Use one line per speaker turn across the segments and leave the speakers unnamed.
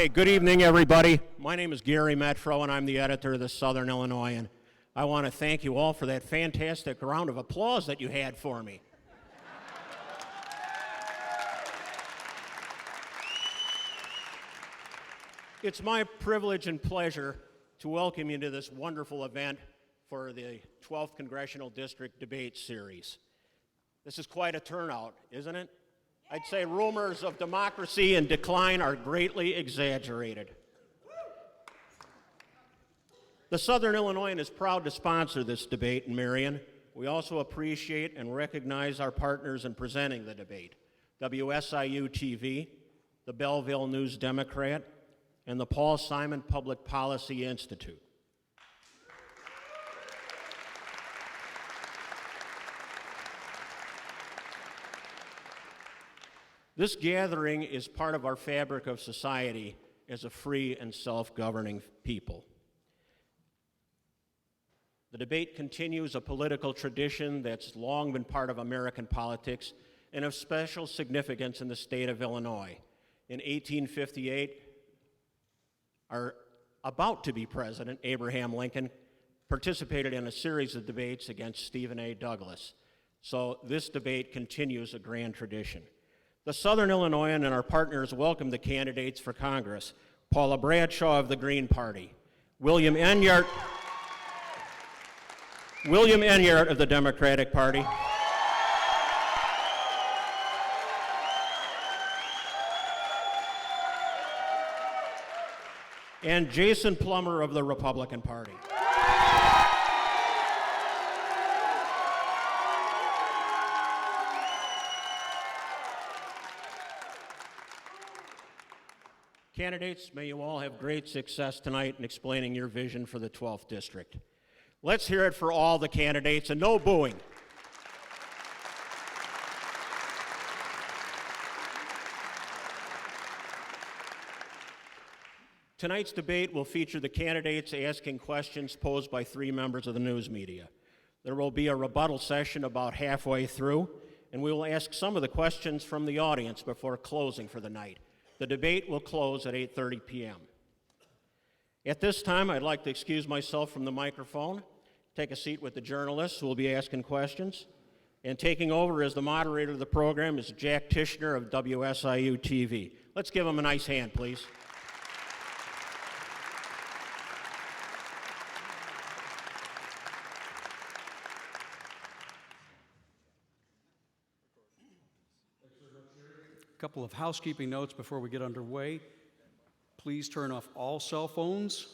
Hey, good evening, everybody. My name is Gary Metro, and I'm the editor of the Southern Illinoisan. I want to thank you all for that fantastic round of applause that you had for me. It's my privilege and pleasure to welcome you to this wonderful event for the 12th Congressional District Debate Series. This is quite a turnout, isn't it? I'd say rumors of democracy and decline are greatly exaggerated. The Southern Illinoisan is proud to sponsor this debate in Marion. We also appreciate and recognize our partners in presenting the debate, WSIU TV, the Belleville News Democrat, and the Paul Simon Public Policy Institute. This gathering is part of our fabric of society as a free and self-governing people. The debate continues a political tradition that's long been part of American politics and of special significance in the state of Illinois. In 1858, our about-to-be president, Abraham Lincoln, participated in a series of debates against Stephen A. Douglas. So this debate continues a grand tradition. The Southern Illinoisan and our partners welcome the candidates for Congress, Paula Bradshaw of the Green Party, William Enyart of the Democratic Party, and Jason Plummer of the Republican Party. Candidates, may you all have great success tonight in explaining your vision for the 12th District. Let's hear it for all the candidates, and no booing. Tonight's debate will feature the candidates asking questions posed by 3 members of the news media. There will be a rebuttal session about halfway through, and we will ask some of the questions from the audience before closing for the night. The debate will close at 8:30 p.m. At this time, I'd like to excuse myself from the microphone, take a seat with the journalists who will be asking questions, and taking over as the moderator of the program is Jack Tishner of WSIU TV. Let's give him a nice hand, please.
A couple of housekeeping notes before we get underway. Please turn off all cell phones,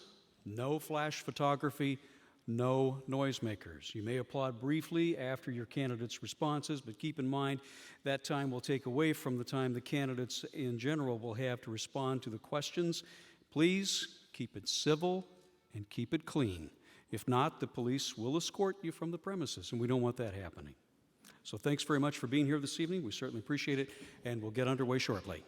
no flash photography, no noisemakers. You may applaud briefly after your candidates' responses, but keep in mind that time will take away from the time the candidates in general will have to respond to the questions. Please keep it civil and keep it clean. If not, the police will escort you from the premises, and we don't want that happening. So thanks very much for being here this evening. We certainly appreciate it, and we'll get underway shortly.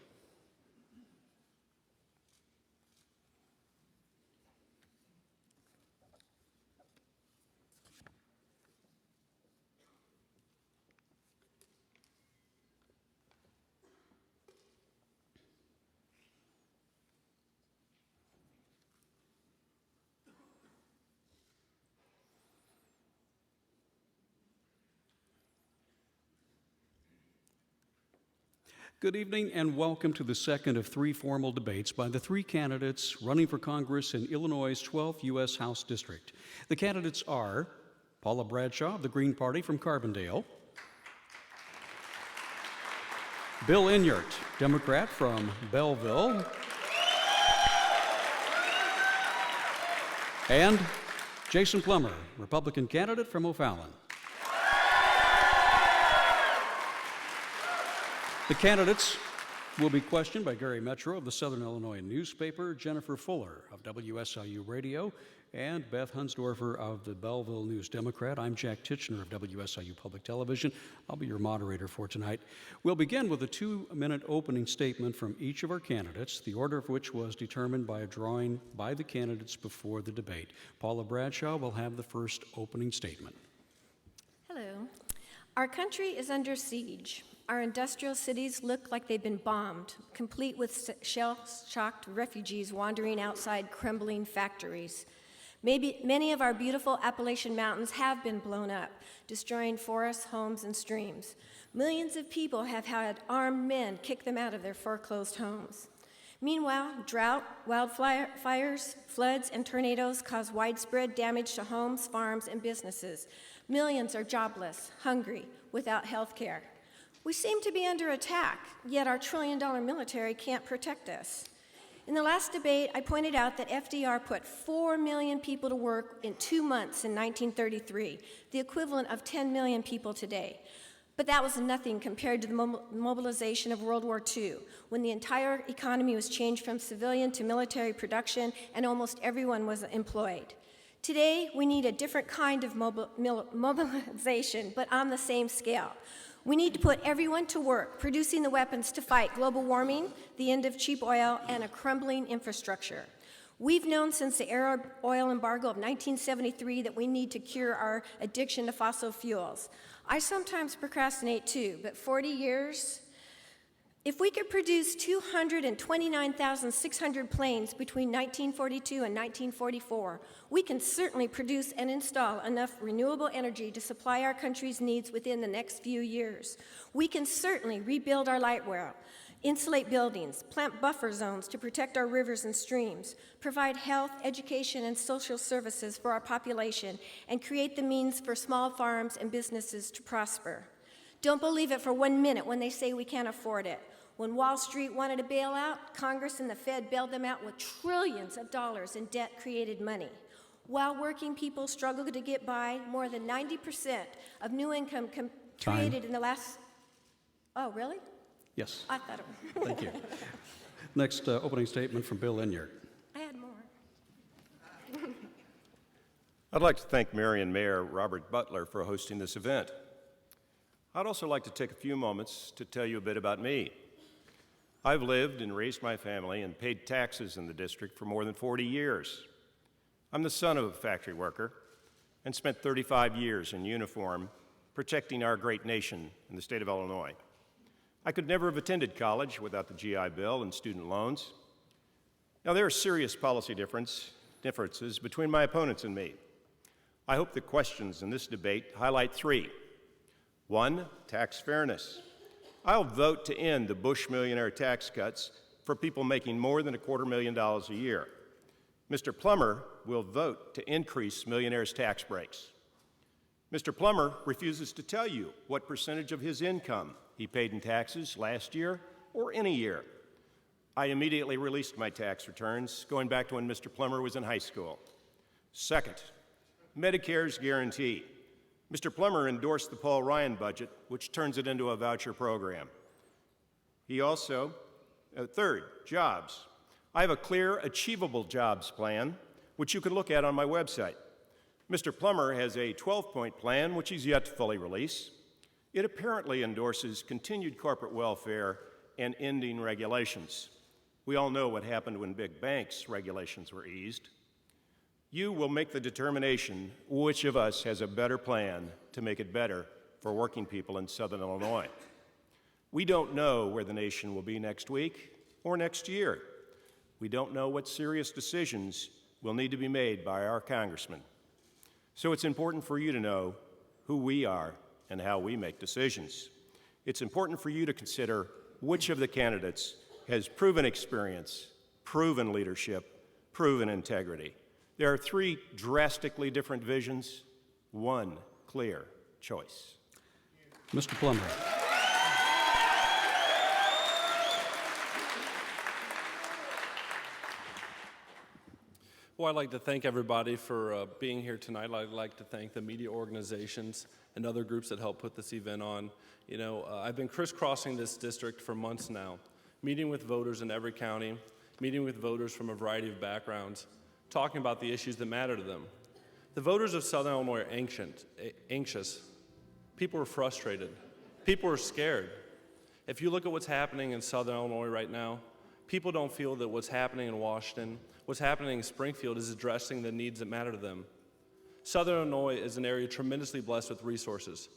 Good evening and welcome to the second of 3 formal debates by the 3 candidates running for Congress in Illinois' 12th U.S. House District. The candidates are Paula Bradshaw of the Green Party from Carbondale, Bill Enyart, Democrat from Belleville, and Jason Plummer, Republican candidate from O'Fallon. The candidates will be questioned by Gary Metro of the Southern Illinois newspaper, Jennifer Fuller of WSIU Radio, and Beth Hunsdorfer of the Belleville News Democrat. I'm Jack Titchener of WSIU Public Television. I'll be your moderator for tonight. We'll begin with a 2-minute opening statement from each of our candidates, the order of which was determined by a drawing by the candidates before the debate. Paula Bradshaw will have the first opening statement.
Hello. Our country is under siege. Our industrial cities look like they've been bombed, complete with shell-shocked refugees wandering outside crumbling factories. Many of our beautiful Appalachian mountains have been blown up, destroying forests, homes, and streams. Millions of people have had armed men kick them out of their foreclosed homes. Meanwhile, drought, wildfires, floods, and tornadoes cause widespread damage to homes, farms, and businesses. Millions are jobless, hungry, without health care. We seem to be under attack, yet our trillion-dollar military can't protect us. In the last debate, I pointed out that FDR put 4 million people to work in 2 months in 1933, the equivalent of 10 million people today. But that was nothing compared to the mobilization of World War II, when the entire economy was changed from civilian to military production and almost everyone was employed. Today, we need a different kind of mobilization, but on the same scale. We need to put everyone to work, producing the weapons to fight global warming, the end of cheap oil, and a crumbling infrastructure. We've known since the Arab oil embargo of 1973 that we need to cure our addiction to fossil fuels. I sometimes procrastinate too, but 40 years? If we could produce 229,600 planes between 1942 and 1944, we can certainly produce and install enough renewable energy to supply our country's needs within the next few years. We can certainly rebuild our light rail, insulate buildings, plant buffer zones to protect our rivers and streams, provide health, education, and social services for our population, and create the means for small farms and businesses to prosper. Don't believe it for 1 minute when they say we can't afford it. When Wall Street wanted a bailout, Congress and the Fed bailed them out with trillions of dollars in debt-created money. While working people struggle to get by, more than 90% of new income created in the last... Oh, really?
Yes.
I thought it was...
Thank you. Next opening statement from Bill Enyart.
I had more.
I'd like to thank Marion Mayor Robert Butler for hosting this event. I'd also like to take a few moments to tell you a bit about me. I've lived and raised my family and paid taxes in the district for more than 40 years. I'm the son of a factory worker and spent 35 years in uniform protecting our great nation in the state of Illinois. I could never have attended college without the GI Bill and student loans. Now, there are serious policy differences between my opponents and me. I hope the questions in this debate highlight three. 1, tax fairness. I'll vote to end the Bush millionaire tax cuts for people making more than $250,000 a year. Mr. Plummer will vote to increase millionaires' tax breaks. Mr. Plummer refuses to tell you what percentage of his income he paid in taxes last year or any year. I immediately released my tax returns, going back to when Mr. Plummer was in high school. Second, Medicare's guarantee. Mr. Plummer endorsed the Paul Ryan budget, which turns it into a voucher program. He also, third, jobs. I have a clear, achievable jobs plan, which you can look at on my website. Mr. Plummer has a 12-point plan, which he's yet to fully release. It apparently endorses continued corporate welfare and ending regulations. We all know what happened when big banks' regulations were eased. You will make the determination which of us has a better plan to make it better for working people in Southern Illinois. We don't know where the nation will be next week or next year. We don't know what serious decisions will need to be made by our congressmen. So it's important for you to know who we are and how we make decisions. It's important for you to consider which of the candidates has proven experience, proven leadership, proven integrity. There are three drastically different visions, one clear choice.
Mr. Plummer.
Well, I'd like to thank everybody for being here tonight. I'd like to thank the media organizations and other groups that helped put this event on. You know, I've been crisscrossing this district for months now, meeting with voters in every county, meeting with voters from a variety of backgrounds, talking about the issues that matter to them. The voters of Southern Illinois are anxious. People are frustrated. People are scared. If you look at what's happening in Southern Illinois right now, people don't feel that what's happening in Washington, what's happening in Springfield is addressing the needs that matter to them. Southern Illinois is an area tremendously blessed with resources.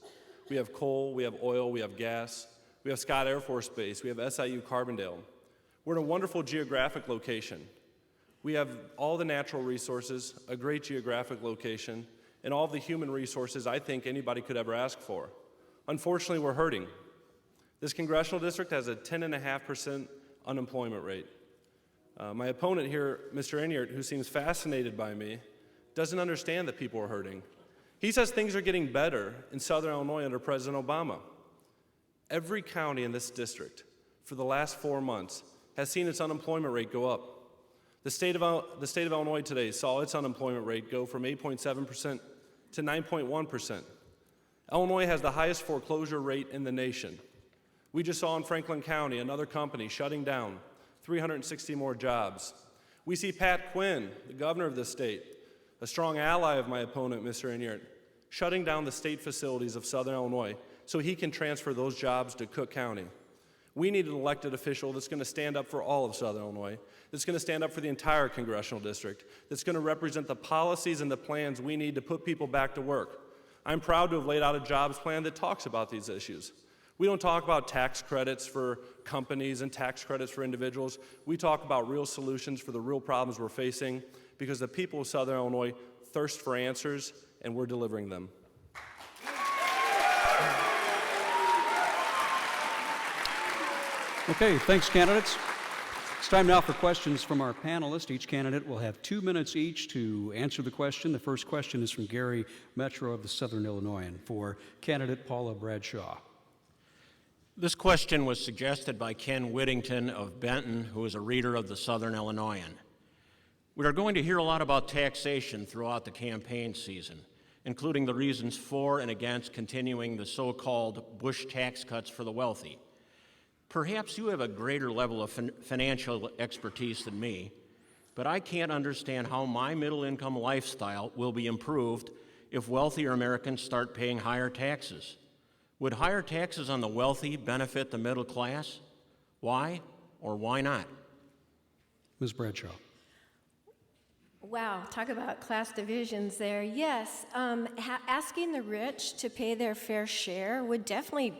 We have coal, we have oil, we have gas, we have Scott Air Force Base, we have SIU Carbondale. We're in a wonderful geographic location. We have all the natural resources, a great geographic location, and all the human resources I think anybody could ever ask for. Unfortunately, we're hurting. This congressional district has a 10.5% unemployment rate. My opponent here, Mr. Enyart, who seems fascinated by me, doesn't understand that people are hurting. He says things are getting better in Southern Illinois under President Obama. Every county in this district for the last 4 months has seen its unemployment rate go up. The state of Illinois today saw its unemployment rate go from 8.7% to 9.1%. Illinois has the highest foreclosure rate in the nation. We just saw in Franklin County another company shutting down, 360 more jobs. We see Pat Quinn, the governor of this state, a strong ally of my opponent, Mr. Enyart, shutting down the state facilities of Southern Illinois so he can transfer those jobs to Cook County. We need an elected official that's going to stand up for all of Southern Illinois, that's going to stand up for the entire congressional district, that's going to represent the policies and the plans we need to put people back to work. I'm proud to have laid out a jobs plan that talks about these issues. We don't talk about tax credits for companies and tax credits for individuals. We talk about real solutions for the real problems we're facing because the people of Southern Illinois thirst for answers, and we're delivering them.
Okay, thanks, candidates. It's time now for questions from our panelists. Each candidate will have 2 minutes each to answer the question. The first question is from Gary Metro of the Southern Illinoisan for candidate Paula Bradshaw.
This question was suggested by Ken Whittington of Benton, who is a reader of the Southern Illinoisan. We are going to hear a lot about taxation throughout the campaign season, including the reasons for and against continuing the so-called Bush tax cuts for the wealthy. Perhaps you have a greater level of financial expertise than me, but I can't understand how my middle-income lifestyle will be improved if wealthier Americans start paying higher taxes. Would higher taxes on the wealthy benefit the middle class? Why or why not?
Ms. Bradshaw.
Wow, talk about class divisions there. Yes, asking the rich to pay their fair share would definitely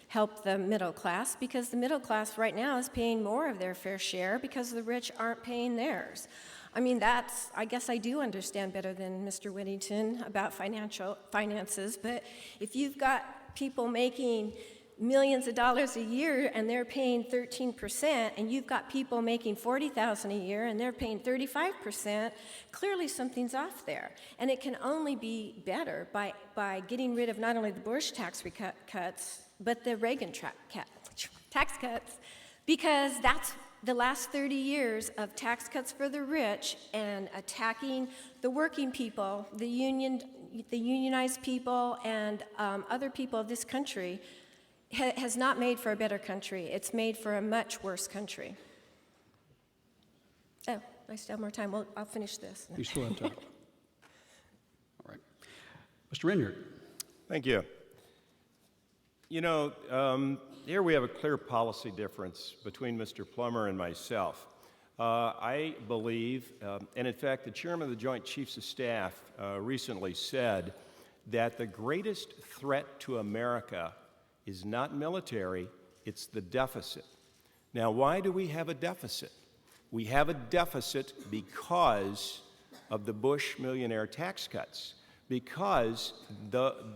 help the middle class because the middle class right now is paying more of their fair share because the rich aren't paying theirs. I mean, I guess I do understand better than Mr. Whittington about finances, but if you've got people making millions of dollars a year and they're paying 13%, and you've got people making $40,000 a year and they're paying 35%, clearly something's off there. And it can only be better by getting rid of not only the Bush tax cuts, but the Reagan tax cuts, because that's the last 30 years of tax cuts for the rich and attacking the working people, the unionized people, and other people of this country has not made for a better country. It's made for a much worse country. Oh, I still have more time. Well, I'll finish this.
You still have time. All right. Mr. Enyart.
Thank you. You know, here we have a clear policy difference between Mr. Plummer and myself. I believe, and in fact, the chairman of the Joint Chiefs of Staff recently said that the greatest threat to America is not military, it's the deficit. Now, why do we have a deficit? We have a deficit because of the Bush millionaire tax cuts, because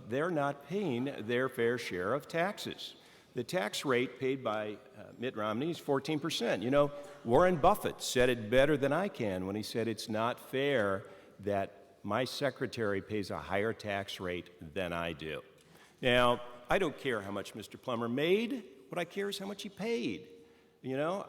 they're not paying their fair share of taxes. The tax rate paid by Mitt Romney is 14%. You know, Warren Buffett said it better than I can when he said it's not fair that my secretary pays a higher tax rate than I do. Now, I don't care how much Mr. Plummer made. What I care is how much he paid. You know,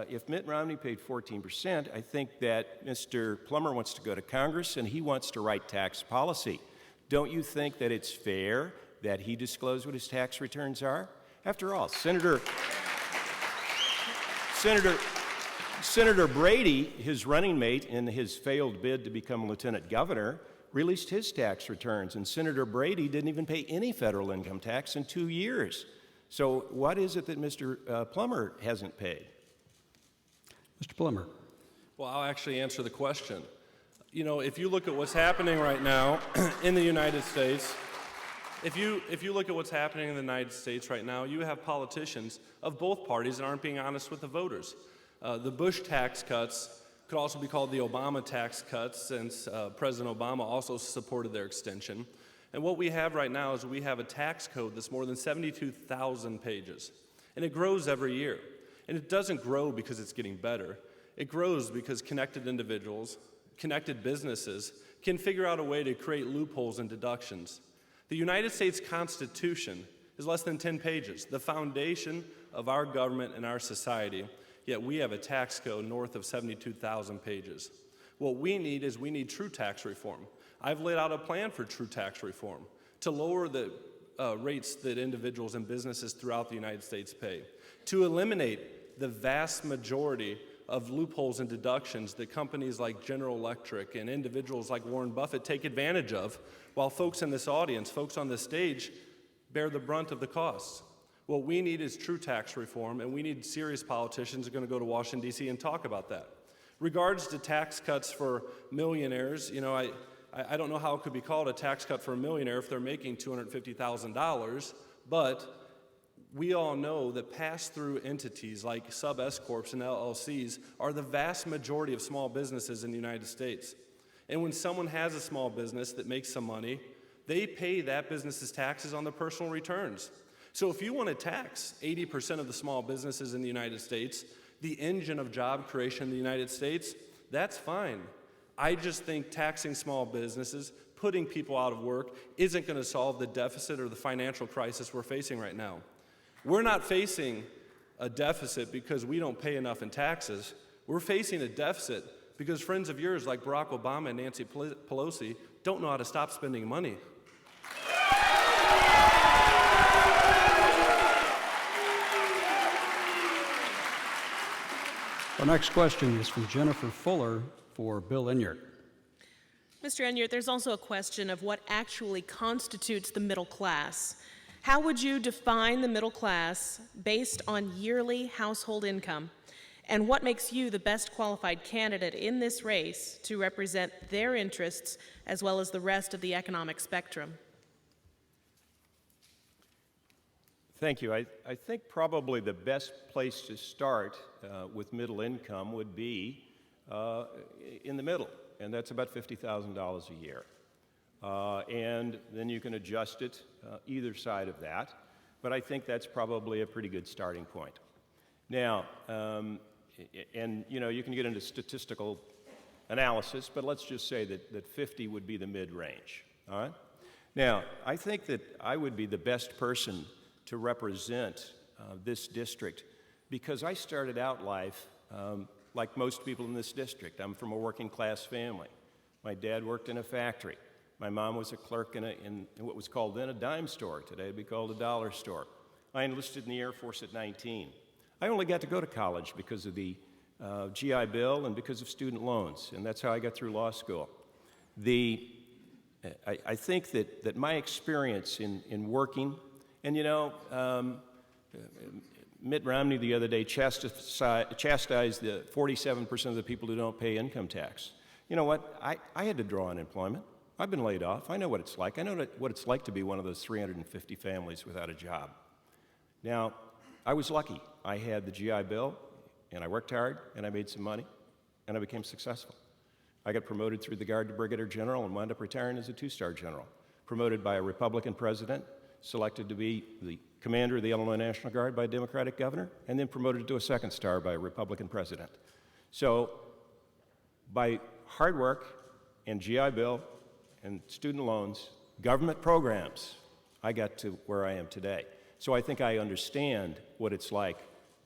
if Mitt Romney paid 14%, I think that Mr. Plummer wants to go to Congress and he wants to write tax policy. Don't you think that it's fair that he disclose what his tax returns are? After all, Senator Brady, his running mate in his failed bid to become lieutenant governor, released his tax returns, and Senator Brady didn't even pay any federal income tax in 2 years. So what is it that Mr. Plummer hasn't paid?
Mr. Plummer.
Well, I'll actually answer the question. You know, if you look at what's happening right now in the United States, If you look at what's happening in the United States right now, you have politicians of both parties that aren't being honest with the voters. The Bush tax cuts could also be called the Obama tax cuts, since President Obama also supported their extension. And what we have right now is we have a tax code that's more than 72,000 pages. And it grows every year. And it doesn't grow because it's getting better. It grows because connected individuals, connected businesses, can figure out a way to create loopholes and deductions. The United States Constitution is less than 10 pages, the foundation of our government and our society, yet we have a tax code north of 72,000 pages. What we need true tax reform. I've laid out a plan for true tax reform to lower the rates that individuals and businesses throughout the United States pay, to eliminate the vast majority of loopholes and deductions that companies like General Electric and individuals like Warren Buffett take advantage of, while folks in this audience, folks on this stage, bear the brunt of the costs. What we need is true tax reform, and we need serious politicians who are going to go to Washington, D.C. and talk about that. Regards to tax cuts for millionaires, I don't know how it could be called a tax cut for a millionaire if they're making $250,000, but we all know that pass-through entities like sub-S corps and LLCs are the vast majority of small businesses in the United States. And when someone has a small business that makes some money, they pay that business's taxes on their personal returns. So if you want to tax 80% of the small businesses in the United States, the engine of job creation in the United States, that's fine. I just think taxing small businesses, putting people out of work, isn't going to solve the deficit or the financial crisis we're facing right now. We're not facing a deficit because we don't pay enough in taxes. We're facing a deficit because friends of yours like Barack Obama and Nancy Pelosi don't know how to stop spending money.
Our next question is from Jennifer Fuller for Bill Enyart.
Mr. Enyart, there's also a question of what actually constitutes the middle class. How would you define the middle class based on yearly household income? And what makes you the best qualified candidate in this race to represent their interests as well as the rest of the economic spectrum?
Thank you. I think probably the best place to start with middle income would be in the middle, and that's about $50,000 a year. And then you can adjust it either side of that, but I think that's probably a pretty good starting point. Now, you can get into statistical analysis, but let's just say that 50 would be the mid-range, all right? Now, I think that I would be the best person to represent this district because I started out life like most people in this district. I'm from a working class family. My dad worked in a factory. My mom was a clerk in what was called then a dime store. Today it'd be called a dollar store. I enlisted in the Air Force at 19. I only got to go to college because of the GI Bill and because of student loans, and that's how I got through law school. I think that my experience in working, and Mitt Romney the other day chastised the 47% of the people who don't pay income tax. You know what? I had to draw unemployment. I've been laid off. I know what it's like. I know what it's like to be one of those 350 families without a job. Now, I was lucky. I had the GI Bill, and I worked hard, and I made some money, and I became successful. I got promoted through the Guard to Brigadier General and wound up retiring as a two-star general. Promoted by a Republican president, selected to be the commander of the Illinois National Guard by a Democratic governor, and then promoted to a second star by a Republican president. So, by hard work and GI Bill and student loans, government programs, I got to where I am today. So I think I understand what it's like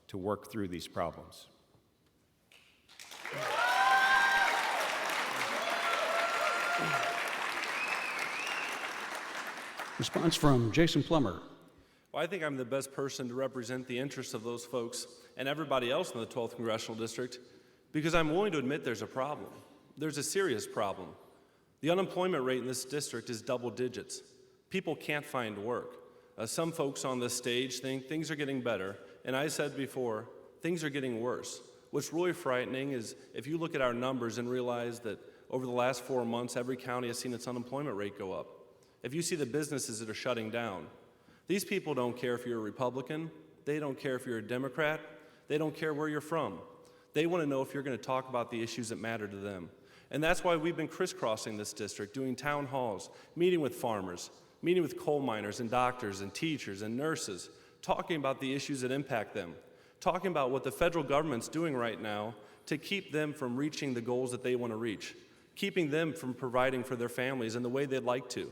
to work through these problems.
Response from Jason Plummer.
Well, I think I'm the best person to represent the interests of those folks and everybody else in the 12th Congressional District because I'm willing to admit there's a problem. There's a serious problem. The unemployment rate in this district is double digits. People can't find work. Some folks on this stage think things are getting better, and I said before, things are getting worse. What's really frightening is if you look at our numbers and realize that over the last 4 months, every county has seen its unemployment rate go up. if you see the businesses that are shutting down, these people don't care if you're a Republican, they don't care if you're a Democrat, they don't care where you're from. They want to know if you're going to talk about the issues that matter to them. And that's why we've been crisscrossing this district, doing town halls, meeting with farmers, meeting with coal miners and doctors and teachers and nurses, talking about the issues that impact them, talking about what the federal government's doing right now to keep them from reaching the goals that they want to reach, keeping them from providing for their families in the way they'd like to.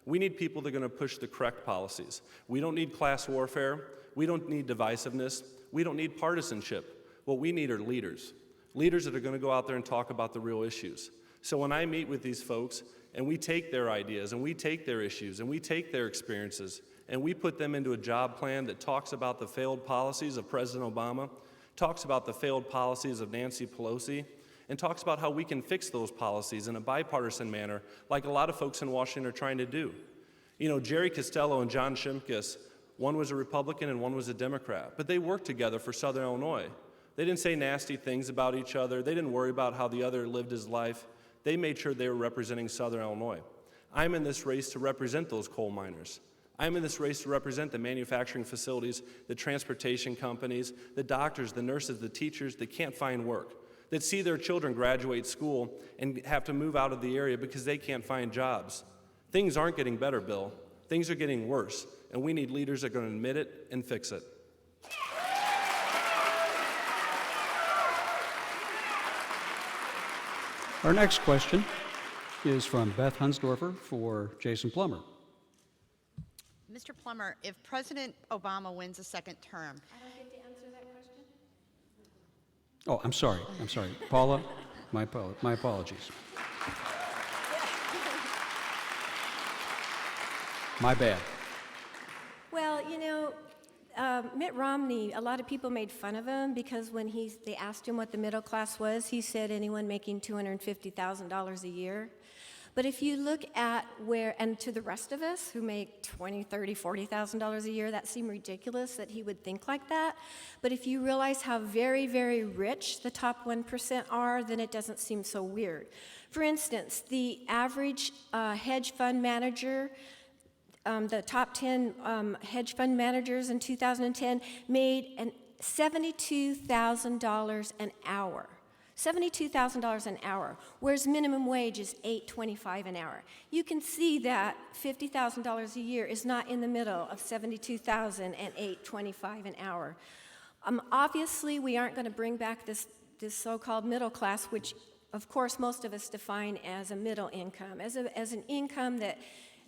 We need people that are going to push the correct policies. We don't need class warfare. We don't need divisiveness. We don't need partisanship. What we need are leaders. Leaders that are going to go out there and talk about the real issues. So when I meet with these folks and we take their ideas and we take their issues and we take their experiences and we put them into a job plan that talks about the failed policies of President Obama, talks about the failed policies of Nancy Pelosi, and talks about how we can fix those policies in a bipartisan manner like a lot of folks in Washington are trying to do. You know, Jerry Costello and John Shimkus, one was a Republican and one was a Democrat, but they worked together for Southern Illinois. They didn't say nasty things about each other. They didn't worry about how the other lived his life. They made sure they were representing Southern Illinois. I'm in this race to represent those coal miners. I'm in this race to represent the manufacturing facilities, the transportation companies, the doctors, the nurses, the teachers that can't find work, that see their children graduate school and have to move out of the area because they can't find jobs. Things aren't getting better, Bill. Things are getting worse, and we need leaders that are going to admit it and fix it.
Our next question is from Beth Hunsdorfer for Jason Plummer.
Mr. Plummer, if President Obama wins a second term,
I don't get to answer that question?
Oh, I'm sorry. Paula, my apologies. My bad.
Well, you know, Mitt Romney, a lot of people made fun of him because when they asked him what the middle class was, he said anyone making $250,000 a year. But if you look at and to the rest of us who make $20,000, $30,000, $40,000 a year, that seemed ridiculous that he would think like that. But if you realize how very, very rich the top 1% are, then it doesn't seem so weird. For instance, the average hedge fund manager, the top 10 hedge fund managers in 2010 made $72,000 an hour. $72,000 an hour, whereas minimum wage is $8.25 an hour. You can see that $50,000 a year is not in the middle of $72,000 and $8.25 an hour. Obviously, we aren't going to bring back this so-called middle class, which, of course, most of us define as a middle income, as an income that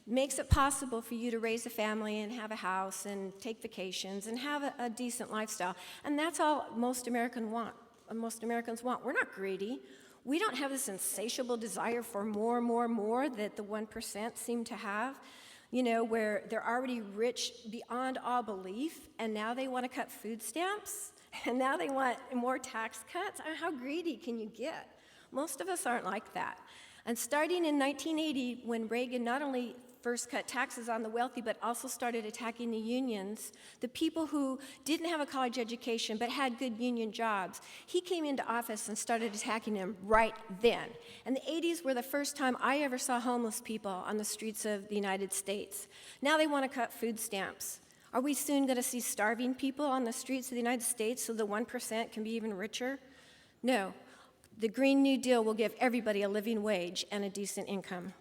makes it possible for you to raise a family and have a house and take vacations and have a decent lifestyle. And that's all most Americans want. We're not greedy. We don't have this insatiable desire for more that the 1% seem to have, you know, where they're already rich beyond all belief, and now they want to cut food stamps, and now they want more tax cuts. How greedy can you get? Most of us aren't like that. And starting in 1980, when Reagan not only first cut taxes on the wealthy, but also started attacking the unions, the people who didn't have a college education but had good union jobs, he came into office and started attacking them right then. And the 80s were the first time I ever saw homeless people on the streets of the United States. Now they want to cut food stamps. Are we soon going to see starving people on the streets of the United States so the 1% can be even richer? No. The Green New Deal will give everybody a living wage and a decent income.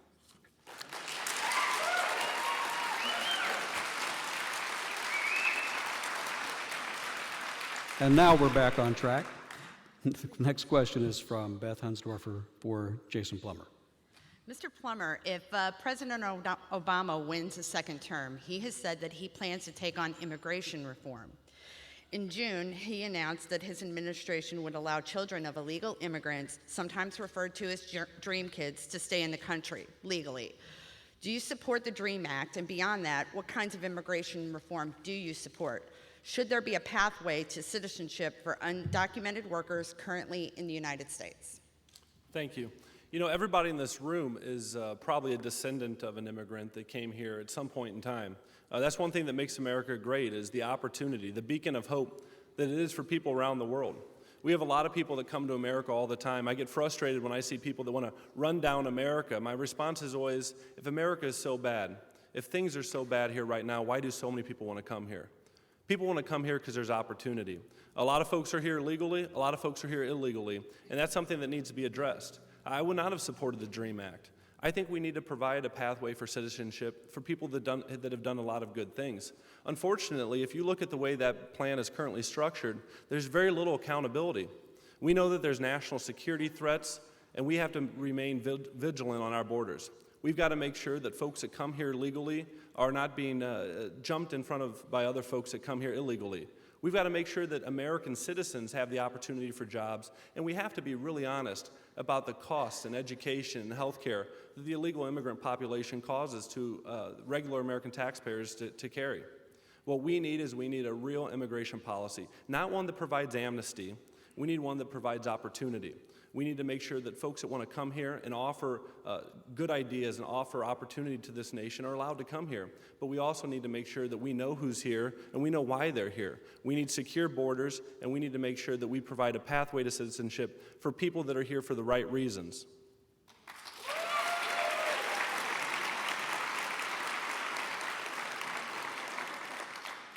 And now we're back on track. The next question is from Beth Hunsdorfer for Jason Plummer.
Mr. Plummer, if President Obama wins a second term, he has said that he plans to take on immigration reform. In June, he announced that his administration would allow children of illegal immigrants, sometimes referred to as dream kids, to stay in the country legally. Do you support the DREAM Act? And beyond that, what kinds of immigration reform do you support? Should there be a pathway to citizenship for undocumented workers currently in the United States?
Thank you. You know, everybody in this room is probably a descendant of an immigrant that came here at some point in time. That's one thing that makes America great, is the opportunity, the beacon of hope that it is for people around the world. We have a lot of people that come to America all the time. I get frustrated when I see people that want to run down America. My response is always, if America is so bad, if things are so bad here right now, why do so many people want to come here? People want to come here because there's opportunity. A lot of folks are here legally, a lot of folks are here illegally, and that's something that needs to be addressed. I would not have supported the DREAM Act. I think we need to provide a pathway for citizenship for people that have done a lot of good things. Unfortunately, if you look at the way that plan is currently structured, there's very little accountability. We know that there's national security threats, and we have to remain vigilant on our borders. We've got to make sure that folks that come here legally are not being jumped in front of by other folks that come here illegally. We've got to make sure that American citizens have the opportunity for jobs, and we have to be really honest about the costs in education and health care that the illegal immigrant population causes to regular American taxpayers to carry. What we need is a real immigration policy, not one that provides amnesty. We need one that provides opportunity. We need to make sure that folks that want to come here and offer good ideas and offer opportunity to this nation are allowed to come here. But we also need to make sure that we know who's here and we know why they're here. We need secure borders, and we need to make sure that we provide a pathway to citizenship for people that are here for the right reasons.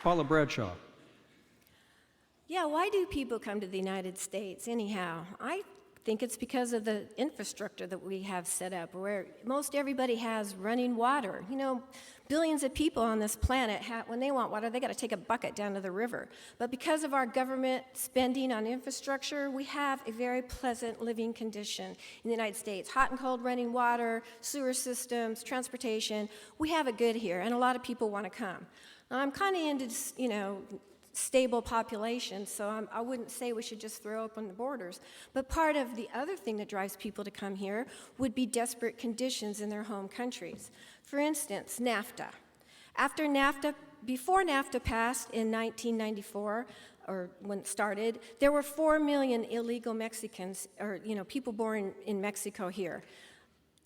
Paula Bradshaw.
Yeah, why do people come to the United States anyhow? I think it's because of the infrastructure that we have set up, where most everybody has running water. You know, billions of people on this planet, when they want water, they got to take a bucket down to the river. But because of our government spending on infrastructure, we have a very pleasant living condition in the United States. Hot and cold running water, sewer systems, transportation. We have it good here, and a lot of people want to come. Now, I'm kind of into, stable population, so I wouldn't say we should just throw open the borders. But part of the other thing that drives people to come here would be desperate conditions in their home countries. For instance, NAFTA. Before NAFTA passed in 1994, or when it started, there were 4 million illegal Mexicans, or people born in Mexico here.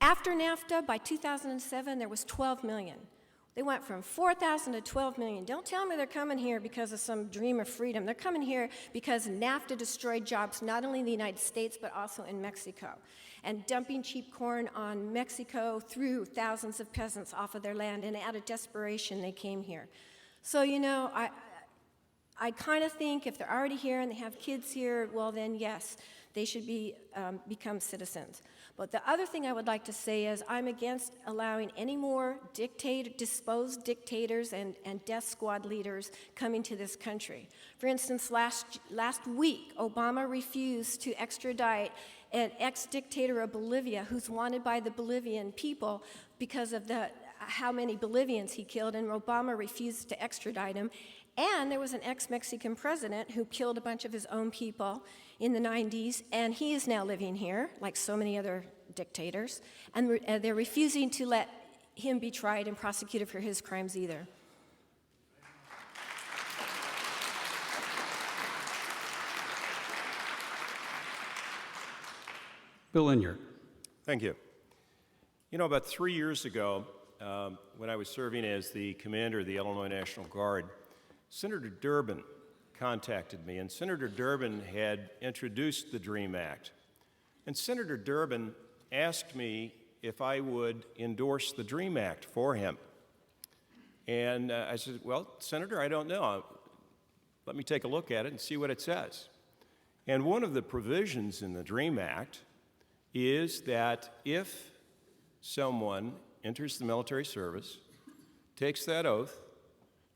After NAFTA, by 2007, there was 12 million. They went from 4,000 to 12 million. Don't tell me they're coming here because of some dream of freedom. They're coming here because NAFTA destroyed jobs not only in the United States but also in Mexico. And dumping cheap corn on Mexico threw thousands of peasants off of their land, and out of desperation they came here. So, I kind of think if they're already here and they have kids here, well then yes, they should become citizens. But the other thing I would like to say is I'm against allowing any more disposed dictators and death squad leaders coming to this country. For instance, last week, Obama refused to extradite an ex-dictator of Bolivia who's wanted by the Bolivian people because of how many Bolivians he killed, and Obama refused to extradite him. And there was an ex-Mexican president who killed a bunch of his own people in the 90s, and he is now living here, like so many other dictators, and they're refusing to let him be tried and prosecuted for his crimes either.
Bill Enyart.
Thank you. About 3 years ago, when I was serving as the commander of the Illinois National Guard, Senator Durbin contacted me, and Senator Durbin had introduced the DREAM Act. And Senator Durbin asked me if I would endorse the DREAM Act for him. And I said, well, Senator, I don't know. Let me take a look at it and see what it says. And one of the provisions in the DREAM Act is that if someone enters the military service, takes that oath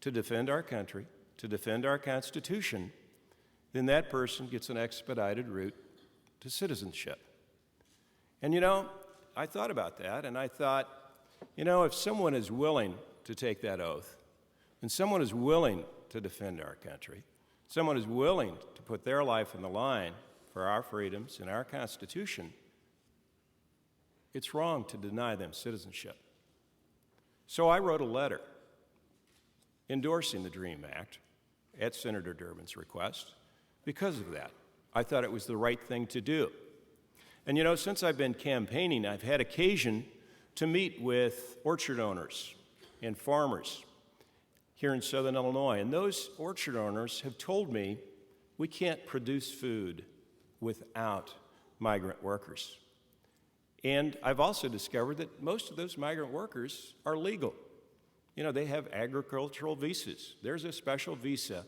to defend our country, to defend our Constitution, then that person gets an expedited route to citizenship. And I thought about that, and I thought, if someone is willing to take that oath, and someone is willing to defend our country, someone is willing to put their life on the line for our freedoms and our Constitution, it's wrong to deny them citizenship. So I wrote a letter endorsing the DREAM Act at Senator Durbin's request because of that. I thought it was the right thing to do. And since I've been campaigning, I've had occasion to meet with orchard owners and farmers here in Southern Illinois. And those orchard owners have told me we can't produce food without migrant workers. And I've also discovered that most of those migrant workers are legal. You know, they have agricultural visas. There's a special visa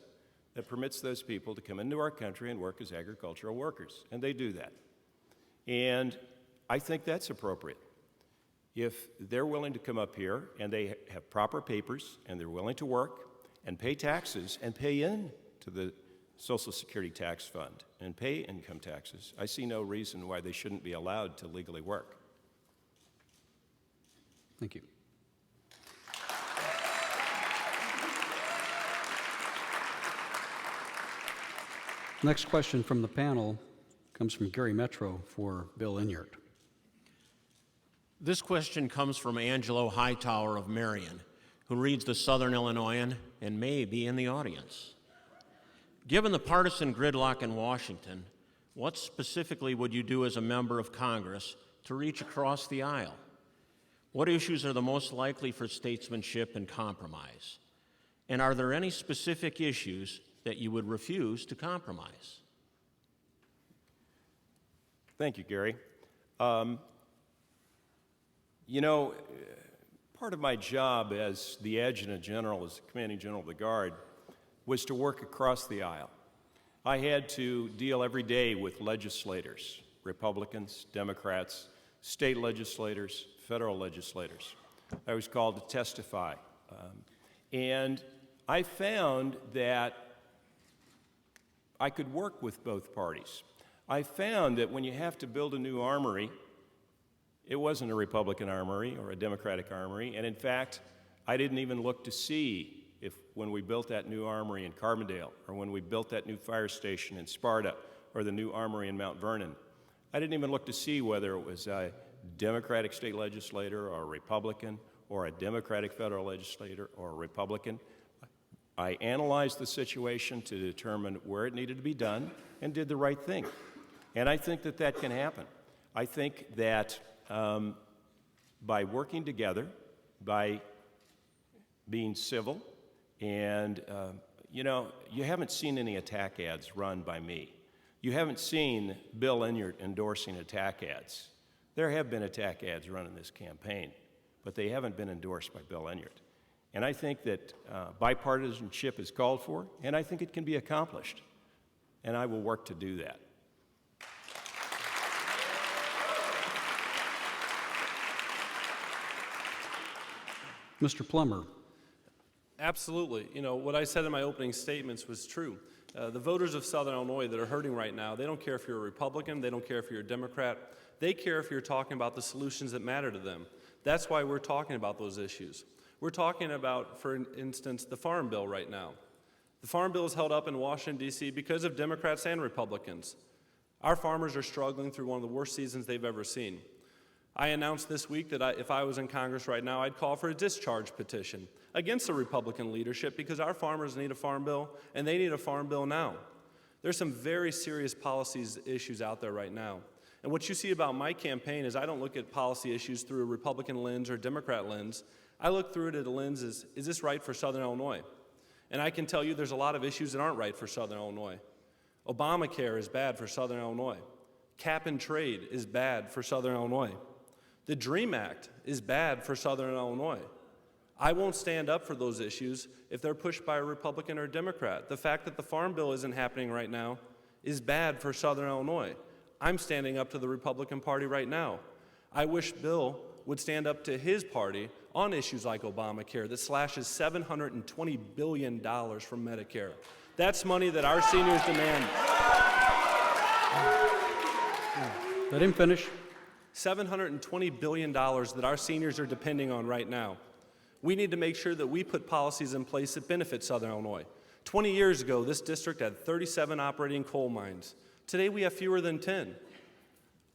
that permits those people to come into our country and work as agricultural workers, and they do that. And I think that's appropriate. If they're willing to come up here and they have proper papers and they're willing to work and pay taxes and pay in to the Social Security tax fund and pay income taxes, I see no reason why they shouldn't be allowed to legally work.
Thank you. Next question from the panel comes from Gary Metro for Bill Enyart.
This question comes from Angelo Hightower of Marion, who reads the Southern Illinoisan and may be in the audience. Given the partisan gridlock in Washington, what specifically would you do as a member of Congress to reach across the aisle? What issues are the most likely for statesmanship and compromise? And are there any specific issues that you would refuse to compromise?
Thank you, Gary. You know, part of my job as the Adjutant General, as the Commanding General of the Guard, was to work across the aisle. I had to deal every day with legislators, Republicans, Democrats, state legislators, federal legislators. I was called to testify. And I found that I could work with both parties. I found that when you have to build a new armory, it wasn't a Republican armory or a Democratic armory, and in fact, I didn't even look to see if when we built that new armory in Carbondale, or when we built that new fire station in Sparta, or the new armory in Mount Vernon, I didn't even look to see whether it was a Democratic state legislator or a Republican, or a Democratic federal legislator or a Republican. I analyzed the situation to determine where it needed to be done and did the right thing. And I think that that can happen. I think that by working together, by being civil, and you know, you haven't seen any attack ads run by me. You haven't seen Bill Enyart endorsing attack ads. There have been attack ads run in this campaign, but they haven't been endorsed by Bill Enyart. And I think that bipartisanship is called for, and I think it can be accomplished. And I will work to do that.
Mr. Plummer.
Absolutely. You know, what I said in my opening statements was true. The voters of Southern Illinois that are hurting right now, they don't care if you're a Republican, they don't care if you're a Democrat, they care if you're talking about the solutions that matter to them. That's why we're talking about those issues. We're talking about, for instance, the Farm Bill right now. The Farm Bill is held up in Washington, D.C. because of Democrats and Republicans. Our farmers are struggling through one of the worst seasons they've ever seen. I announced this week that if I was in Congress right now, I'd call for a discharge petition against the Republican leadership because our farmers need a farm bill, and they need a farm bill now. There's some very serious policy issues out there right now. And what you see about my campaign is I don't look at policy issues through a Republican lens or Democrat lens. I look through it at a lens as, is this right for Southern Illinois? And I can tell you there's a lot of issues that aren't right for Southern Illinois. Obamacare is bad for Southern Illinois. Cap and trade is bad for Southern Illinois. The DREAM Act is bad for Southern Illinois. I won't stand up for those issues if they're pushed by a Republican or a Democrat. The fact that the Farm Bill isn't happening right now is bad for Southern Illinois. I'm standing up to the Republican Party right now. I wish Bill would stand up to his party on issues like Obamacare that slashes $720 billion from Medicare. That's money that our seniors demand.
Let him finish.
$720 billion that our seniors are depending on right now. We need to make sure that we put policies in place that benefit Southern Illinois. 20 years ago, this district had 37 operating coal mines. Today, we have fewer than 10.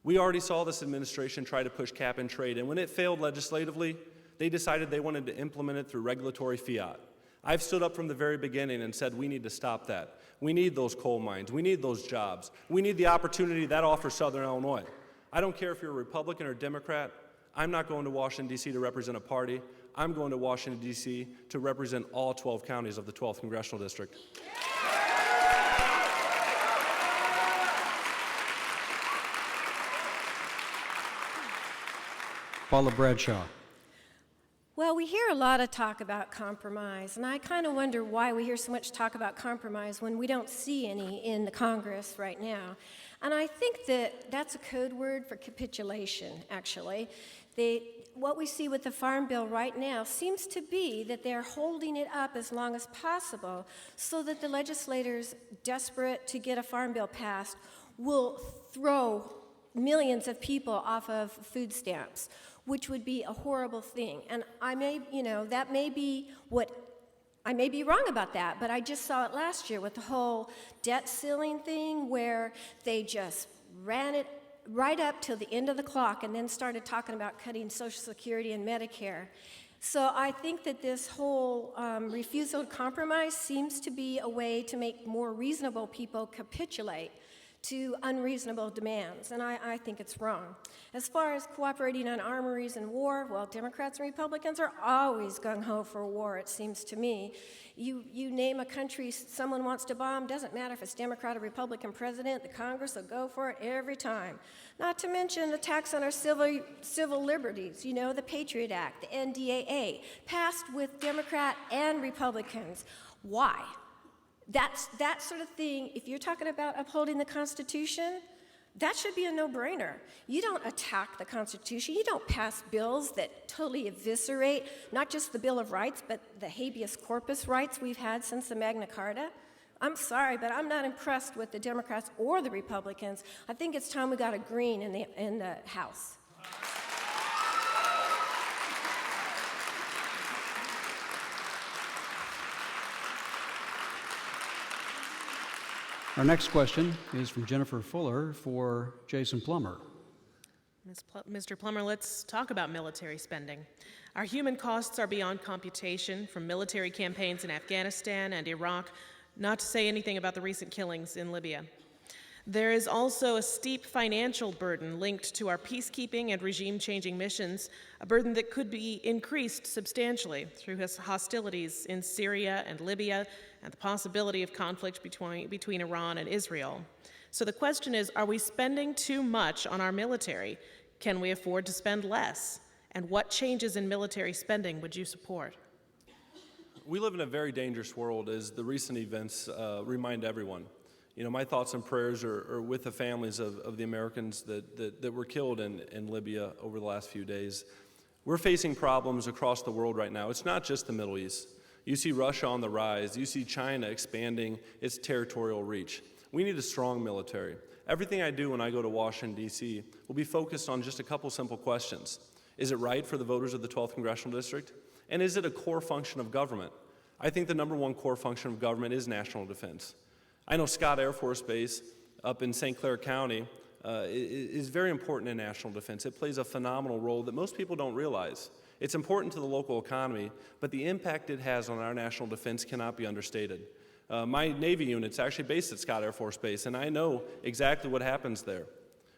We already saw this administration try to push cap and trade, and when it failed legislatively, they decided they wanted to implement it through regulatory fiat. I've stood up from the very beginning and said we need to stop that. We need those coal mines. We need those jobs. We need the opportunity that offers Southern Illinois. I don't care if you're a Republican or Democrat. I'm not going to Washington, D.C. to represent a party. I'm going to Washington, D.C. to represent all 12 counties of the 12th Congressional District.
Paula Bradshaw.
Well, we hear a lot of talk about compromise, and I kind of wonder why we hear so much talk about compromise when we don't see any in the Congress right now. And I think that that's a code word for capitulation, actually. What we see with the Farm Bill right now seems to be that they're holding it up as long as possible so that the legislators, desperate to get a Farm Bill passed, will throw millions of people off of food stamps, which would be a horrible thing. And I may be wrong about that, but I just saw it last year with the whole debt ceiling thing where they just ran it right up till the end of the clock and then started talking about cutting Social Security and Medicare. So I think that this whole refusal to compromise seems to be a way to make more reasonable people capitulate to unreasonable demands, and I think it's wrong. As far as cooperating on armories and war, well, Democrats and Republicans are always gung-ho for war, it seems to me. You name a country someone wants to bomb, doesn't matter if it's Democrat or Republican president, the Congress will go for it every time. Not to mention attacks on our civil liberties, the Patriot Act, the NDAA, passed with Democrat and Republicans. Why? That sort of thing, if you're talking about upholding the Constitution, that should be a no-brainer. You don't attack the Constitution. You don't pass bills that totally eviscerate not just the Bill of Rights, but the habeas corpus rights we've had since the Magna Carta. I'm sorry, but I'm not impressed with the Democrats or the Republicans. I think it's time we got a green in the House.
Our next question is from Jennifer Fuller for Jason Plummer.
Mr. Plummer, let's talk about military spending. Our human costs are beyond computation, from military campaigns in Afghanistan and Iraq, not to say anything about the recent killings in Libya. There is also a steep financial burden linked to our peacekeeping and regime-changing missions, a burden that could be increased substantially through hostilities in Syria and Libya and the possibility of conflict between Iran and Israel. So the question is, are we spending too much on our military? Can we afford to spend less? And what changes in military spending would you support?
We live in a very dangerous world, as the recent events remind everyone. My thoughts and prayers are with the families of the Americans that were killed in Libya over the last few days. We're facing problems across the world right now. It's not just the Middle East. You see Russia on the rise. You see China expanding its territorial reach. We need a strong military. Everything I do when I go to Washington, D.C. will be focused on just a couple simple questions. Is it right for the voters of the 12th Congressional District? And is it a core function of government? I think the number one core function of government is national defense. I know Scott Air Force Base up in St. Clair County is very important in national defense. It plays a phenomenal role that most people don't realize. It's important to the local economy, but the impact it has on our national defense cannot be understated. My Navy unit's actually based at Scott Air Force Base, and I know exactly what happens there.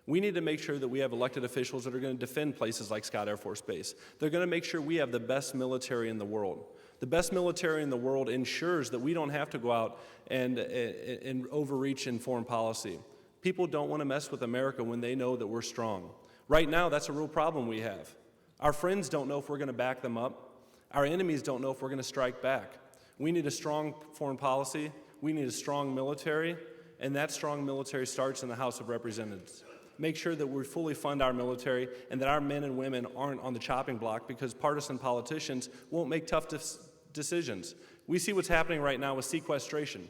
We need to make sure that we have elected officials that are going to defend places like Scott Air Force Base. They're going to make sure we have the best military in the world. The best military in the world ensures that we don't have to go out and overreach in foreign policy. People don't want to mess with America when they know that we're strong. Right now, that's a real problem we have. Our friends don't know if we're going to back them up. Our enemies don't know if we're going to strike back. We need a strong foreign policy. We need a strong military, and that strong military starts in the House of Representatives. Make sure that we fully fund our military and that our men and women aren't on the chopping block because partisan politicians won't make tough decisions. We see what's happening right now with sequestration.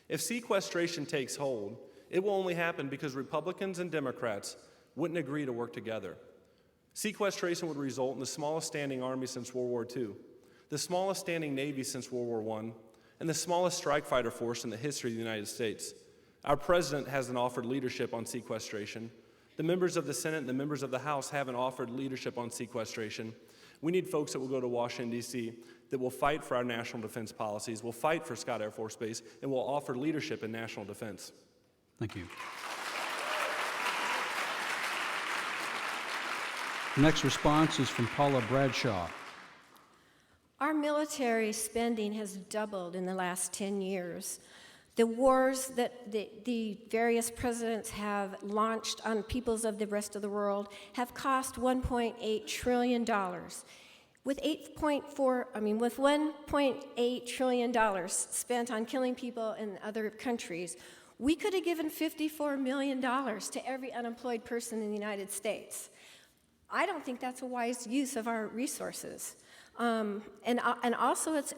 If sequestration takes hold, it will only happen because Republicans and Democrats wouldn't agree to work together. Sequestration would result in the smallest standing army since World War II, the smallest standing Navy since World War I, and the smallest strike fighter force in the history of the United States. Our president hasn't offered leadership on sequestration. The members of the Senate and the members of the House haven't offered leadership on sequestration. We need folks that will go to Washington, D.C., that will fight for our national defense policies, will fight for Scott Air Force Base, and will offer leadership in national defense.
Thank you. The next response is from Paula Bradshaw.
Our military spending has doubled in the last 10 years. The wars that the various presidents have launched on peoples of the rest of the world have cost $1.8 trillion. With $1.8 trillion spent on killing people in other countries, we could have given $54 million to every unemployed person in the United States. I don't think that's a wise use of our resources. And also it's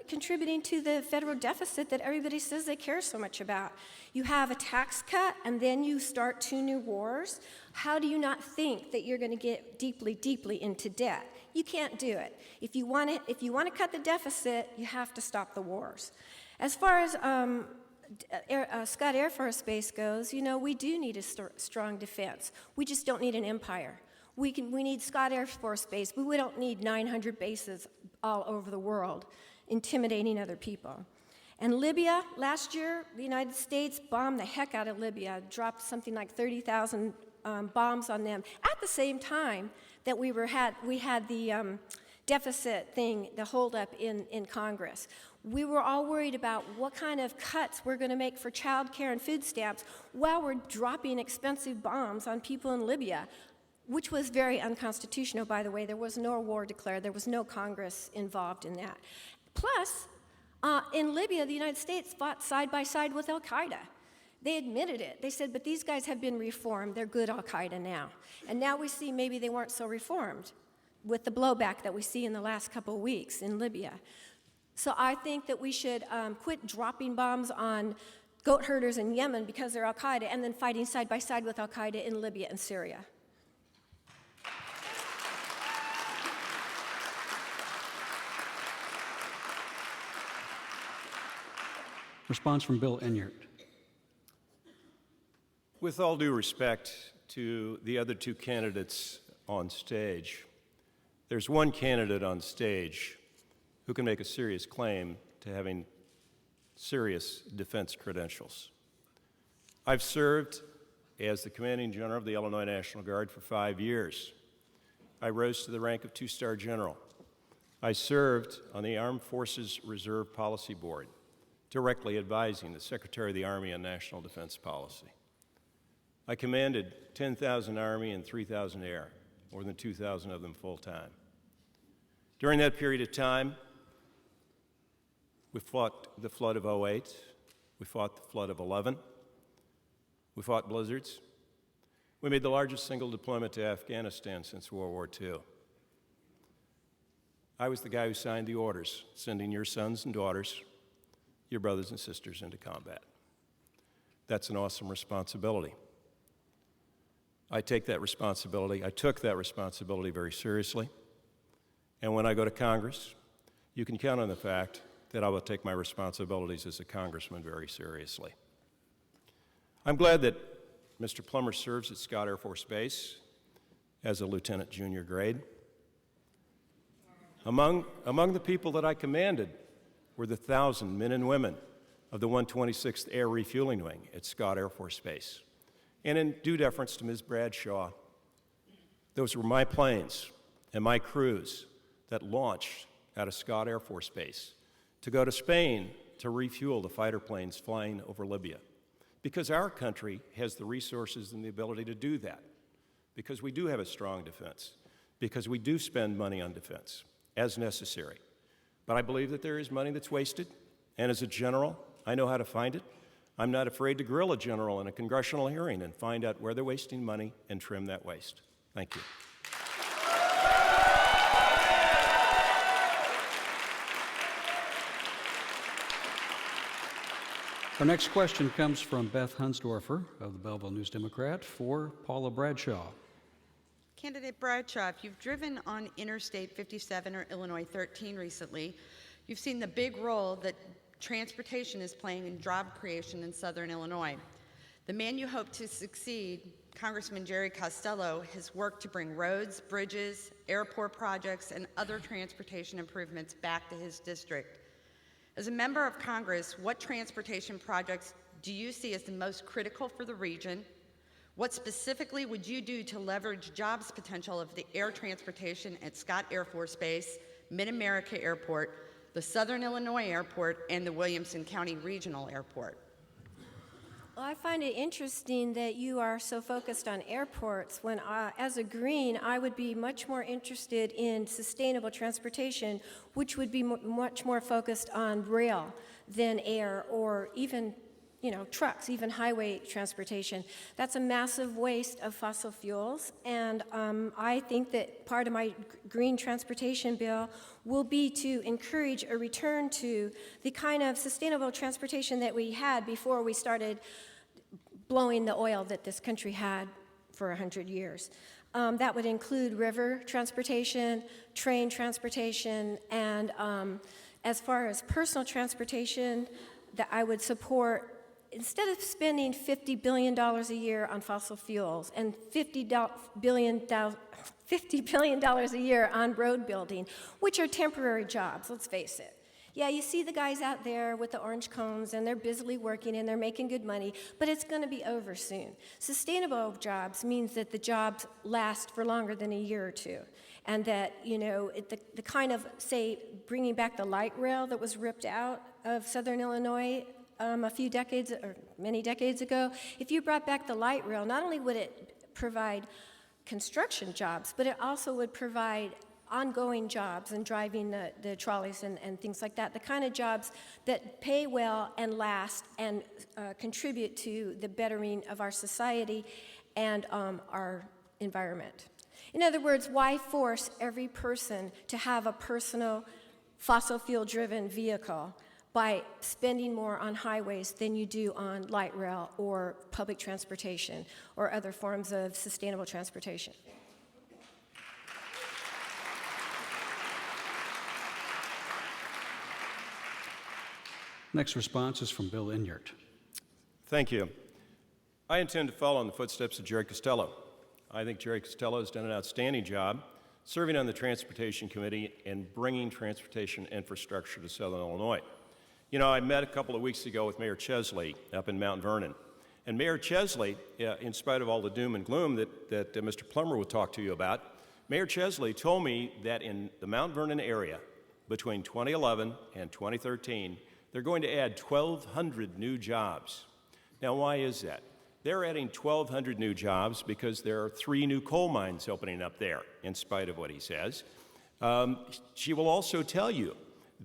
contributing to the federal deficit that everybody says they care so much about. You have a tax cut and then you start 2 new wars. How do you not think that you're going to get deeply, deeply into debt? You can't do it. If you want to cut the deficit, you have to stop the wars. As far as Scott Air Force Base goes, you know, we do need a strong defense. We just don't need an empire. We need Scott Air Force Base, but we don't need 900 bases all over the world intimidating other people. And Libya, last year, the United States bombed the heck out of Libya, dropped something like 30,000 bombs on them at the same time that we had the deficit thing, the holdup in Congress. We were all worried about what kind of cuts we're going to make for child care and food stamps while we're dropping expensive bombs on people in Libya, which was very unconstitutional, by the way. There was no war declared. There was no Congress involved in that. Plus, in Libya, the United States fought side by side with al-Qaeda. They admitted it. They said, but these guys have been reformed. They're good al-Qaeda now. And now we see maybe they weren't so reformed with the blowback that we see in the last couple of weeks in Libya. So I think that we should quit dropping bombs on goat herders in Yemen because they're al-Qaeda and then fighting side by side with al-Qaeda in Libya and Syria.
Response from Bill Enyart.
With all due respect to the other 2 candidates on stage, there's one candidate on stage who can make a serious claim to having serious defense credentials. I've served as the commanding general of the Illinois National Guard for 5 years. I rose to the rank of 2-star general. I served on the Armed Forces Reserve Policy Board, directly advising the Secretary of the Army on national defense policy. I commanded 10,000 Army and 3,000 Air, more than 2,000 of them full-time. During that period of time, we fought the flood of '08, we fought the flood of '11, we fought blizzards. We made the largest single deployment to Afghanistan since World War II. I was the guy who signed the orders, sending your sons and daughters, your brothers and sisters into combat. That's an awesome responsibility. I took that responsibility very seriously. And when I go to Congress, you can count on the fact that I will take my responsibilities as a congressman very seriously. I'm glad that Mr. Plummer serves at Scott Air Force Base as a lieutenant junior grade. Among the people that I commanded were the 1,000 men and women of the 126th Air Refueling Wing at Scott Air Force Base. And in due deference to Ms. Bradshaw, those were my planes and my crews that launched out of Scott Air Force Base to go to Spain to refuel the fighter planes flying over Libya. Because our country has the resources and the ability to do that. Because we do have a strong defense. Because we do spend money on defense as necessary. But I believe that there is money that's wasted, and as a general, I know how to find it. I'm not afraid to grill a general in a congressional hearing and find out where they're wasting money and trim that waste. Thank you.
Our next question comes from Beth Hunsdorfer of the Belleville News-Democrat for Paula Bradshaw.
Candidate Bradshaw, if you've driven on Interstate 57 or Illinois 13 recently, you've seen the big role that transportation is playing in job creation in southern Illinois. The man you hope to succeed, Congressman Jerry Costello, has worked to bring roads, bridges, airport projects, and other transportation improvements back to his district. As a member of Congress, what transportation projects do you see as the most critical for the region? What specifically would you do to leverage jobs potential of the air transportation at Scott Air Force Base, Mid-America Airport, the Southern Illinois Airport, and the Williamson County Regional Airport?
Well, I find it interesting that you are so focused on airports when, as a Green, I would be much more interested in sustainable transportation, which would be much more focused on rail than air or even, trucks, even highway transportation. That's a massive waste of fossil fuels, and I think that part of my green transportation bill will be to encourage a return to the kind of sustainable transportation that we had before we started blowing the oil that this country had for 100 years. That would include river transportation, train transportation, and as far as personal transportation, that I would support, instead of spending $50 billion a year on fossil fuels and $50 billion a year on road building, which are temporary jobs, let's face it. Yeah, you see the guys out there with the orange cones, and they're busily working, and they're making good money, but it's going to be over soon. Sustainable jobs means that the jobs last for longer than a year or two, and that, the kind of, say, bringing back the light rail that was ripped out of Southern Illinois a few decades, or many decades ago, if you brought back the light rail, not only would it provide construction jobs, but it also would provide ongoing jobs and driving the trolleys and things like that, the kind of jobs that pay well and last and contribute to the bettering of our society and our environment. In other words, why force every person to have a personal fossil fuel-driven vehicle by spending more on highways than you do on light rail or public transportation or other forms of sustainable transportation?
Next response is from Bill Enyart.
Thank you. I intend to follow in the footsteps of Jerry Costello. I think Jerry Costello has done an outstanding job serving on the Transportation Committee and bringing transportation infrastructure to Southern Illinois. I met a couple of weeks ago with Mayor Chesley up in Mount Vernon. And Mayor Chesley, in spite of all the doom and gloom that Mr. Plummer will talk to you about, Mayor Chesley told me that in the Mount Vernon area, between 2011 and 2013, they're going to add 1,200 new jobs. Now, why is that? They're adding 1,200 new jobs because there are 3 new coal mines opening up there, in spite of what he says. She will also tell you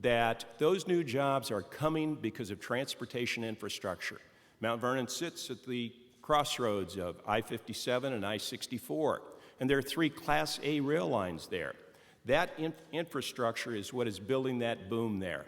that those new jobs are coming because of transportation infrastructure. Mount Vernon sits at the crossroads of I-57 and I-64, and there are 3 Class A rail lines there. That infrastructure is what is building that boom there.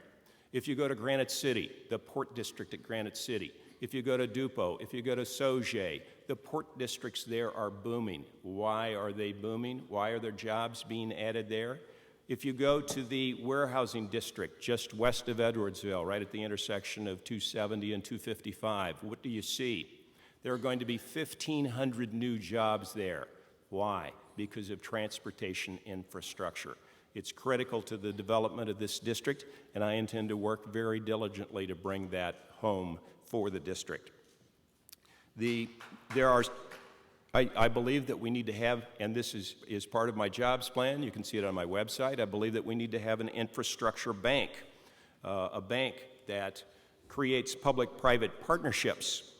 If you go to Granite City, the port district at Granite City, if you go to Dupo, if you go to Sauget, the port districts there are booming. Why are they booming? Why are there jobs being added there? If you go to the warehousing district just west of Edwardsville, right at the intersection of 270 and 255, what do you see? There are going to be 1,500 new jobs there. Why? Because of transportation infrastructure. It's critical to the development of this district, and I intend to work very diligently to bring that home for the district. I believe that we need to have, and this is part of my jobs plan, you can see it on my website, I believe that we need to have an infrastructure bank, a bank that creates public-private partnerships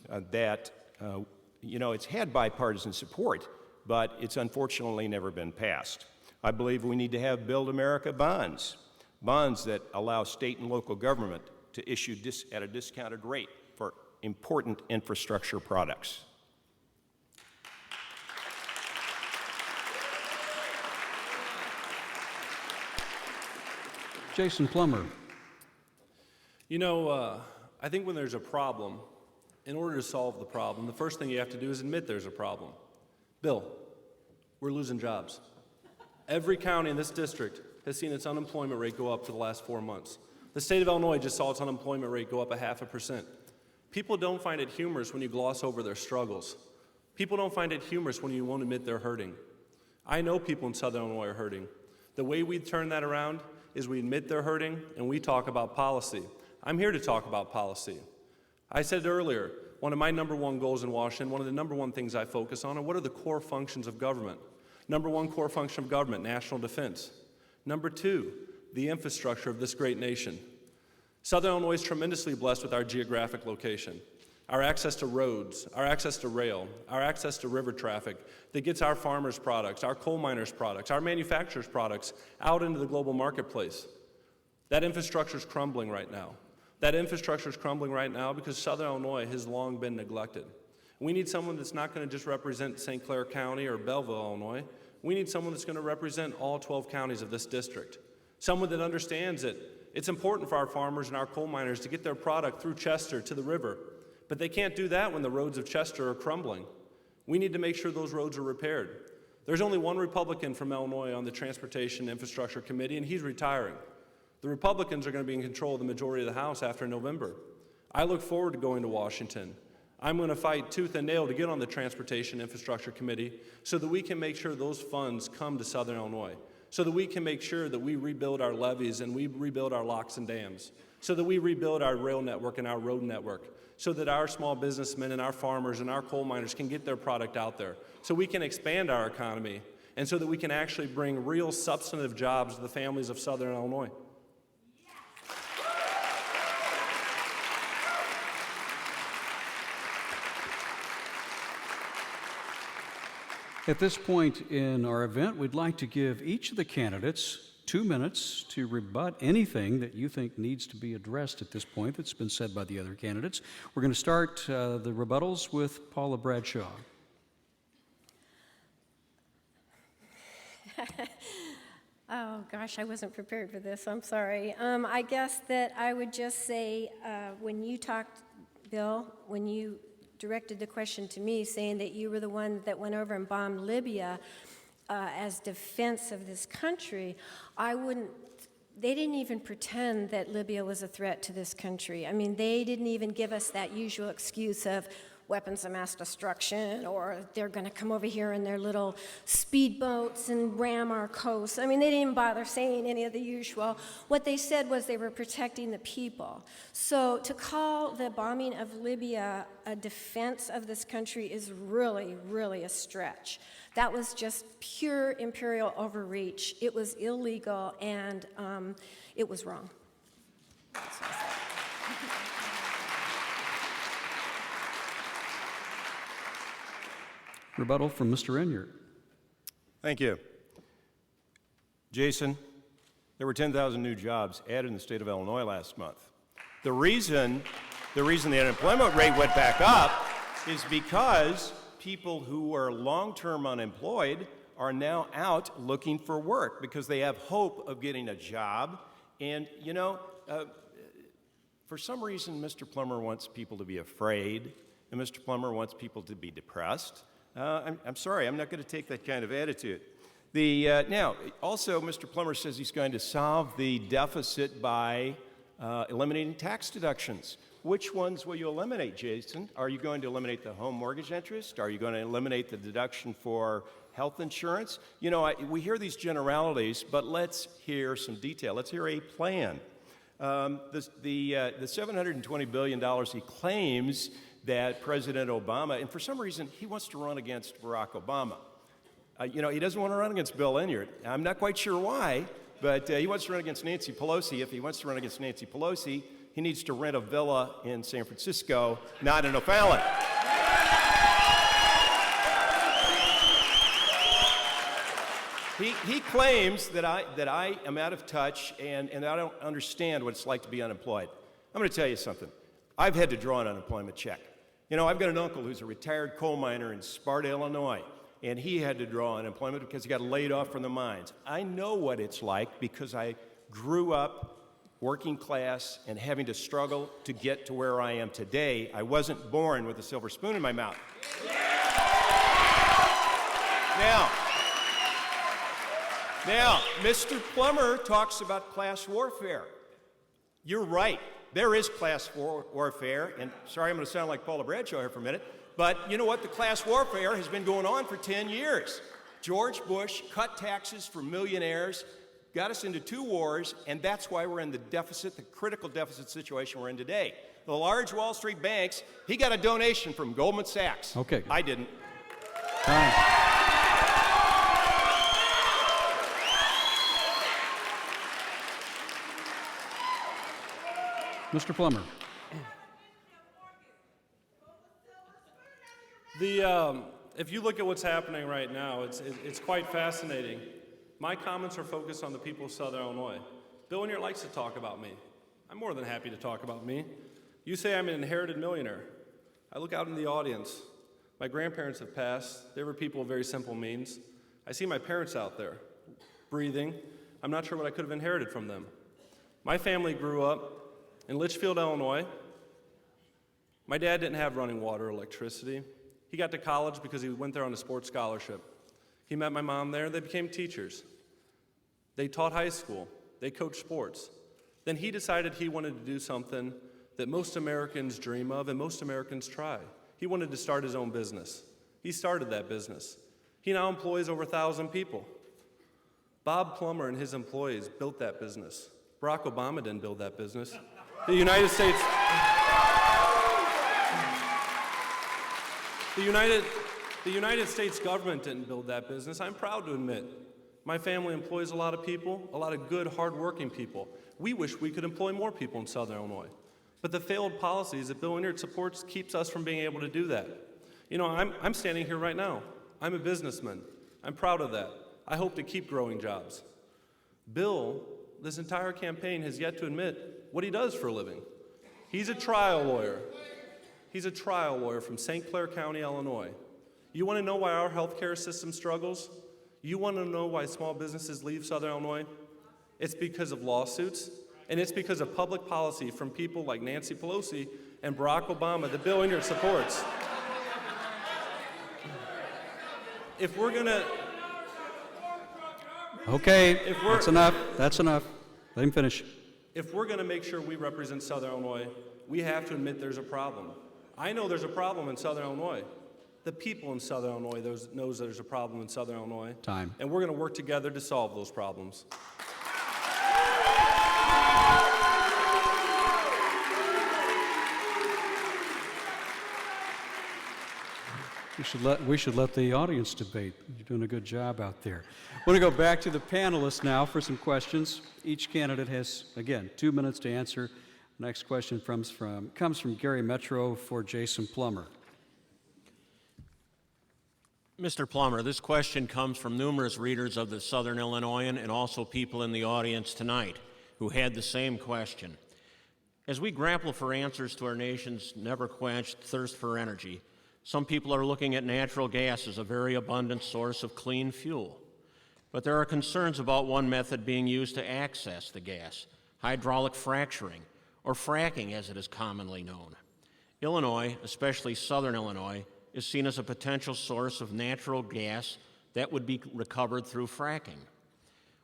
it's had bipartisan support, but it's unfortunately never been passed. I believe we need to have Build America bonds that allow state and local government to issue at a discounted rate for important infrastructure products.
Jason Plummer.
I think when there's a problem, in order to solve the problem, the first thing you have to do is admit there's a problem. Bill, we're losing jobs. Every county in this district has seen its unemployment rate go up for the last 4 months. The state of Illinois just saw its unemployment rate go up 0.5%. People don't find it humorous when you gloss over their struggles. People don't find it humorous when you won't admit they're hurting. I know people in Southern Illinois are hurting. The way we turn that around is we admit they're hurting and we talk about policy. I'm here to talk about policy. I said earlier, one of my #1 goals in Washington, one of the #1 things I focus on are what are the core functions of government. #1 core function of government, national defense. #2, the infrastructure of this great nation. Southern Illinois is tremendously blessed with our geographic location. our access to roads, our access to rail, our access to river traffic that gets our farmers' products, our coal miners' products, our manufacturers' products out into the global marketplace. That infrastructure is crumbling right now. That infrastructure is crumbling right now because Southern Illinois has long been neglected. We need someone that's not going to just represent St. Clair County or Belleville, Illinois. We need someone that's going to represent all 12 counties of this district. Someone that understands that it's important for our farmers and our coal miners to get their product through Chester to the river, but they can't do that when the roads of Chester are crumbling. We need to make sure those roads are repaired. There's only one Republican from Illinois on the Transportation Infrastructure Committee, and he's retiring. The Republicans are going to be in control of the majority of the House after November. I look forward to going to Washington. I'm going to fight tooth and nail to get on the Transportation Infrastructure Committee so that we can make sure those funds come to Southern Illinois, so that we can make sure that we rebuild our levees and we rebuild our locks and dams, so that we rebuild our rail network and our road network, so that our small businessmen and our farmers and our coal miners can get their product out there, so we can expand our economy, and so that we can actually bring real substantive jobs to the families of Southern Illinois.
At this point in our event, we'd like to give each of the candidates 2 minutes to rebut anything that you think needs to be addressed at this point that's been said by the other candidates. We're going to start the rebuttals with Paula Bradshaw.
Oh gosh, I wasn't prepared for this. I'm sorry. I guess that I would just say when you talked, Bill, when you directed the question to me, saying that you were the one that went over and bombed Libya as defense of this country, they didn't even pretend that Libya was a threat to this country. I mean, they didn't even give us that usual excuse of weapons of mass destruction, or they're going to come over here in their little speedboats and ram our coast. I mean, they didn't even bother saying any of the usual. What they said was they were protecting the people. So to call the bombing of Libya a defense of this country is really, really a stretch. That was just pure imperial overreach. It was illegal, and it was wrong. That's what I said.
Rebuttal from Mr. Enyart.
Thank you. Jason, there were 10,000 new jobs added in the state of Illinois last month. The reason the unemployment rate went back up is because people who were long-term unemployed are now out looking for work because they have hope of getting a job. And, you know, for some reason, Mr. Plummer wants people to be afraid, and Mr. Plummer wants people to be depressed. I'm sorry, I'm not going to take that kind of attitude. Now, also, Mr. Plummer says he's going to solve the deficit by eliminating tax deductions. Which ones will you eliminate, Jason? Are you going to eliminate the home mortgage interest? Are you going to eliminate the deduction for health insurance? You know, we hear these generalities, but let's hear some detail. Let's hear a plan. The $720 billion he claims that President Obama, and for some reason, he wants to run against Barack Obama. You know, he doesn't want to run against Bill Enyart. I'm not quite sure why, but he wants to run against Nancy Pelosi. If he wants to run against Nancy Pelosi, he needs to rent a villa in San Francisco, not in O'Fallon. He claims that I am out of touch and I don't understand what it's like to be unemployed. I'm going to tell you something. I've had to draw an unemployment check. You know, I've got an uncle who's a retired coal miner in Sparta, Illinois, and he had to draw unemployment because he got laid off from the mines. I know what it's like because I grew up working class and having to struggle to get to where I am today. I wasn't born with a silver spoon in my mouth. Now, Mr. Plummer talks about class warfare. You're right. There is class warfare, and sorry I'm going to sound like Paula Bradshaw here for a minute, but you know what? The class warfare has been going on for 10 years. George Bush cut taxes for millionaires, got us into 2 wars, and that's why we're in the deficit, the critical deficit situation we're in today. The large Wall Street banks, he got a donation from Goldman Sachs.
Okay.
I didn't.
Mr. Plummer.
If you look at what's happening right now, it's quite fascinating. My comments are focused on the people of Southern Illinois. Bill Enyart likes to talk about me. I'm more than happy to talk about me. You say I'm an inherited millionaire. I look out in the audience. My grandparents have passed. They were people of very simple means. I see my parents out there, breathing. I'm not sure what I could have inherited from them. My family grew up in Litchfield, Illinois. My dad didn't have running water or electricity. He got to college because he went there on a sports scholarship. He met my mom there. They became teachers. They taught high school. They coached sports. Then he decided he wanted to do something that most Americans dream of and most Americans try. He wanted to start his own business. He started that business. He now employs over 1,000 people. Bob Plummer and his employees built that business. Barack Obama didn't build that business. The United States... The United States government didn't build that business. I'm proud to admit my family employs a lot of people, a lot of good, hard-working people. We wish we could employ more people in Southern Illinois. But the failed policies that Bill Enyart supports keeps us from being able to do that. You know, I'm standing here right now. I'm a businessman. I'm proud of that. I hope to keep growing jobs. Bill, this entire campaign, has yet to admit what he does for a living. He's a trial lawyer. He's a trial lawyer from St. Clair County, Illinois. You want to know why our healthcare system struggles? You want to know why small businesses leave Southern Illinois? It's because of lawsuits, and it's because of public policy from people like Nancy Pelosi and Barack Obama that Bill Enyart supports. If we're going to...
Okay, that's enough. That's enough. Let him finish.
If we're going to make sure we represent Southern Illinois, we have to admit there's a problem. I know there's a problem in Southern Illinois. The people in Southern Illinois knows there's a problem in Southern Illinois.
Time.
And we're going to work together to solve those problems.
We should let the audience debate. You're doing a good job out there. I want to go back to the panelists now for some questions. Each candidate has, again, 2 minutes to answer. Next question comes from Gary Metro for Jason Plummer.
Mr. Plummer, this question comes from numerous readers of the Southern Illinoisan and also people in the audience tonight who had the same question. As we grapple for answers to our nation's never-quenched thirst for energy, some people are looking at natural gas as a very abundant source of clean fuel. But there are concerns about one method being used to access the gas, hydraulic fracturing, or fracking as it is commonly known. Illinois, especially Southern Illinois, is seen as a potential source of natural gas that would be recovered through fracking.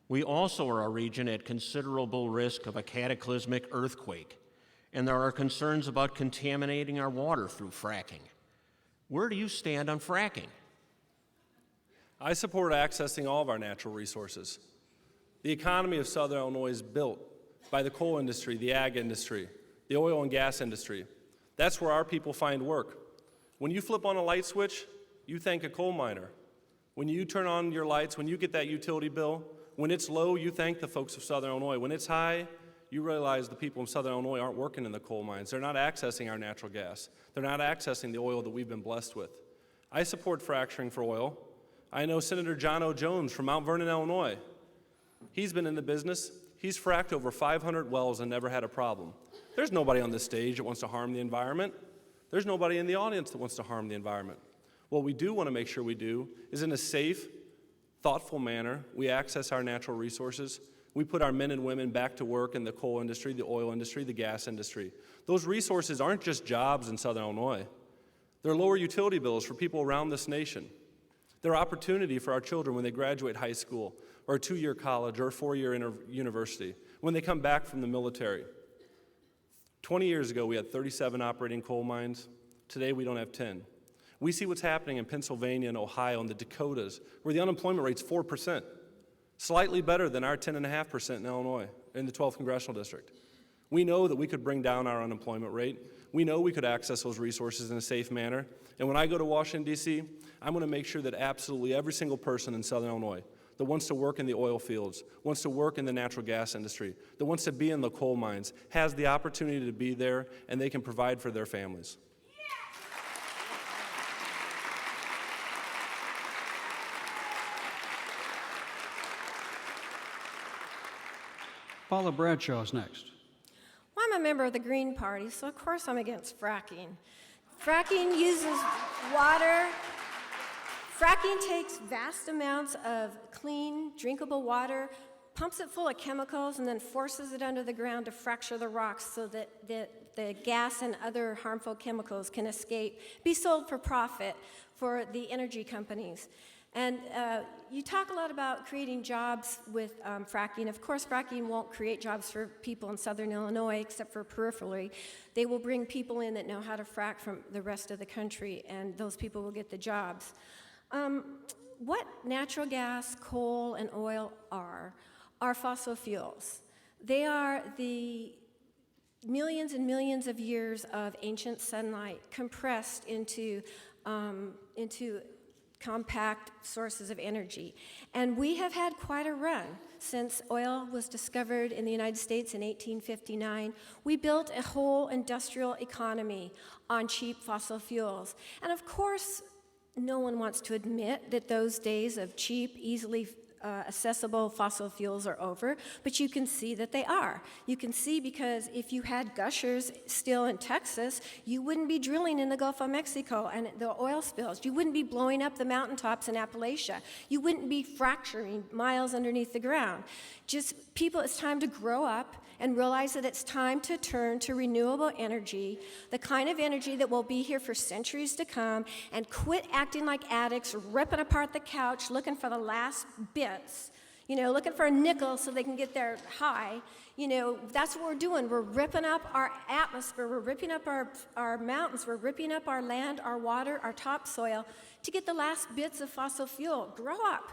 We also are a region at considerable risk of a cataclysmic earthquake, and there are concerns about contaminating our water through fracking. Where do you stand on fracking?
I support accessing all of our natural resources. The economy of Southern Illinois is built by the coal industry, the ag industry, the oil and gas industry. That's where our people find work. When you flip on a light switch, you thank a coal miner. When you turn on your lights, when you get that utility bill, when it's low, you thank the folks of Southern Illinois. When it's high, you realize the people in Southern Illinois aren't working in the coal mines. They're not accessing our natural gas. They're not accessing the oil that we've been blessed with. I support fracturing for oil. I know Senator John O. Jones from Mount Vernon, Illinois. He's been in the business. He's fracked over 500 wells and never had a problem. There's nobody on this stage that wants to harm the environment. There's nobody in the audience that wants to harm the environment. What we do want to make sure we do is in a safe, thoughtful manner, we access our natural resources. We put our men and women back to work in the coal industry, the oil industry, the gas industry. Those resources aren't just jobs in Southern Illinois. They're lower utility bills for people around this nation. They're opportunity for our children when they graduate high school, or a 2-year college, or a 4-year university, when they come back from the military. 20 years ago, we had 37 operating coal mines. Today, we don't have 10. We see what's happening in Pennsylvania and Ohio and the Dakotas, where the unemployment rate's 4%, slightly better than our 10.5% in Illinois, in the 12th Congressional District. We know that we could bring down our unemployment rate. We know we could access those resources in a safe manner. And when I go to Washington, D.C., I'm going to make sure that absolutely every single person in Southern Illinois that wants to work in the oil fields, wants to work in the natural gas industry, that wants to be in the coal mines, has the opportunity to be there, and they can provide for their families.
Paula Bradshaw is next.
Well, I'm a member of the Green Party, so of course I'm against fracking. Fracking uses water. Fracking takes vast amounts of clean, drinkable water, pumps it full of chemicals, and then forces it under the ground to fracture the rocks so that the gas and other harmful chemicals can escape, be sold for profit for the energy companies. And you talk a lot about creating jobs with fracking. Of course, fracking won't create jobs for people in southern Illinois, except for peripherally. They will bring people in that know how to frack from the rest of the country, and those people will get the jobs. What natural gas, coal, and oil are fossil fuels. They are the millions and millions of years of ancient sunlight compressed into compact sources of energy. And we have had quite a run since oil was discovered in the United States in 1859. We built a whole industrial economy on cheap fossil fuels. And of course, no one wants to admit that those days of cheap, easily accessible fossil fuels are over, but you can see that they are. You can see because if you had gushers still in Texas, you wouldn't be drilling in the Gulf of Mexico and the oil spills. You wouldn't be blowing up the mountaintops in Appalachia. You wouldn't be fracturing miles underneath the ground. Just people, it's time to grow up and realize that it's time to turn to renewable energy, the kind of energy that will be here for centuries to come, and quit acting like addicts, ripping apart the couch, looking for the last bits, looking for a nickel so they can get their high. That's what we're doing. We're ripping up our atmosphere, we're ripping up our mountains, we're ripping up our land, our water, our topsoil to get the last bits of fossil fuel. Grow up.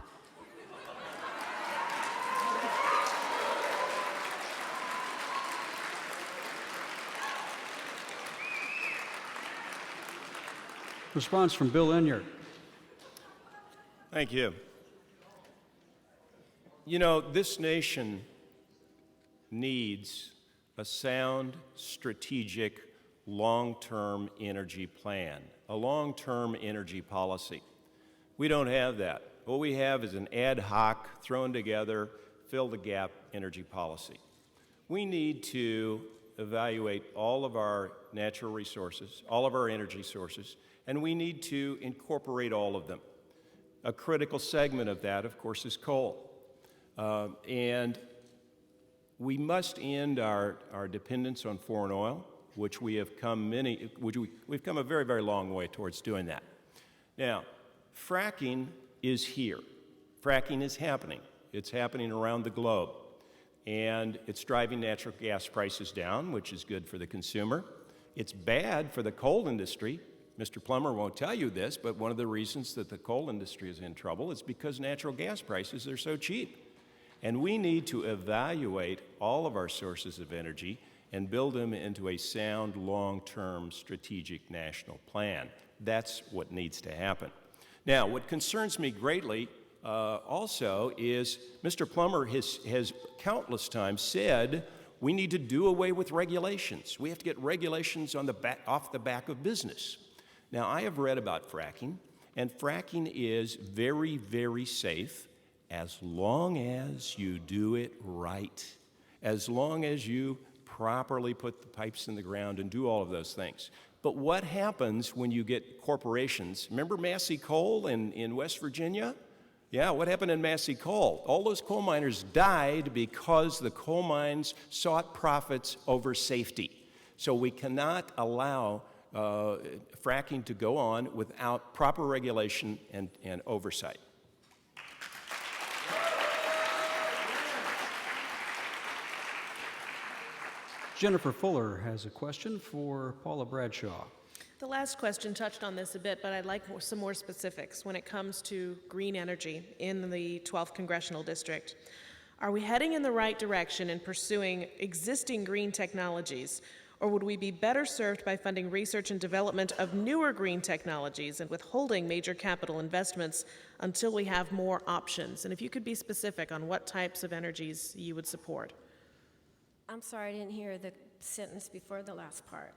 Response from Bill Enyart.
Thank you. This nation needs a sound, strategic, long-term energy plan, a long-term energy policy. We don't have that. What we have is an ad hoc, thrown together, fill-the-gap energy policy. We need to evaluate all of our natural resources, all of our energy sources, and we need to incorporate all of them. A critical segment of that, of course, is coal. And we must end our dependence on foreign oil, which we've come a very, very long way towards doing that. Now, fracking is here. Fracking is happening. It's happening around the globe. And it's driving natural gas prices down, which is good for the consumer. It's bad for the coal industry. Mr. Plummer won't tell you this, but one of the reasons that the coal industry is in trouble is because natural gas prices are so cheap. And we need to evaluate all of our sources of energy and build them into a sound, long-term strategic national plan. That's what needs to happen. Now, what concerns me greatly also is Mr. Plummer has countless times said we need to do away with regulations. We have to get regulations off the back of business. Now, I have read about fracking, and fracking is very, very safe as long as you do it right, as long as you properly put the pipes in the ground and do all of those things. But what happens when you get corporations? Remember Massey Coal in West Virginia? Yeah, what happened in Massey Coal? All those coal miners died because the coal mines sought profits over safety. So we cannot allow fracking to go on without proper regulation and oversight.
Jennifer Fuller has a question for Paula Bradshaw.
The last question touched on this a bit, but I'd like some more specifics when it comes to green energy in the 12th Congressional District. Are we heading in the right direction in pursuing existing green technologies, or would we be better served by funding research and development of newer green technologies and withholding major capital investments until we have more options? And if you could be specific on what types of energies you would support.
I'm sorry, I didn't hear the sentence before the last part.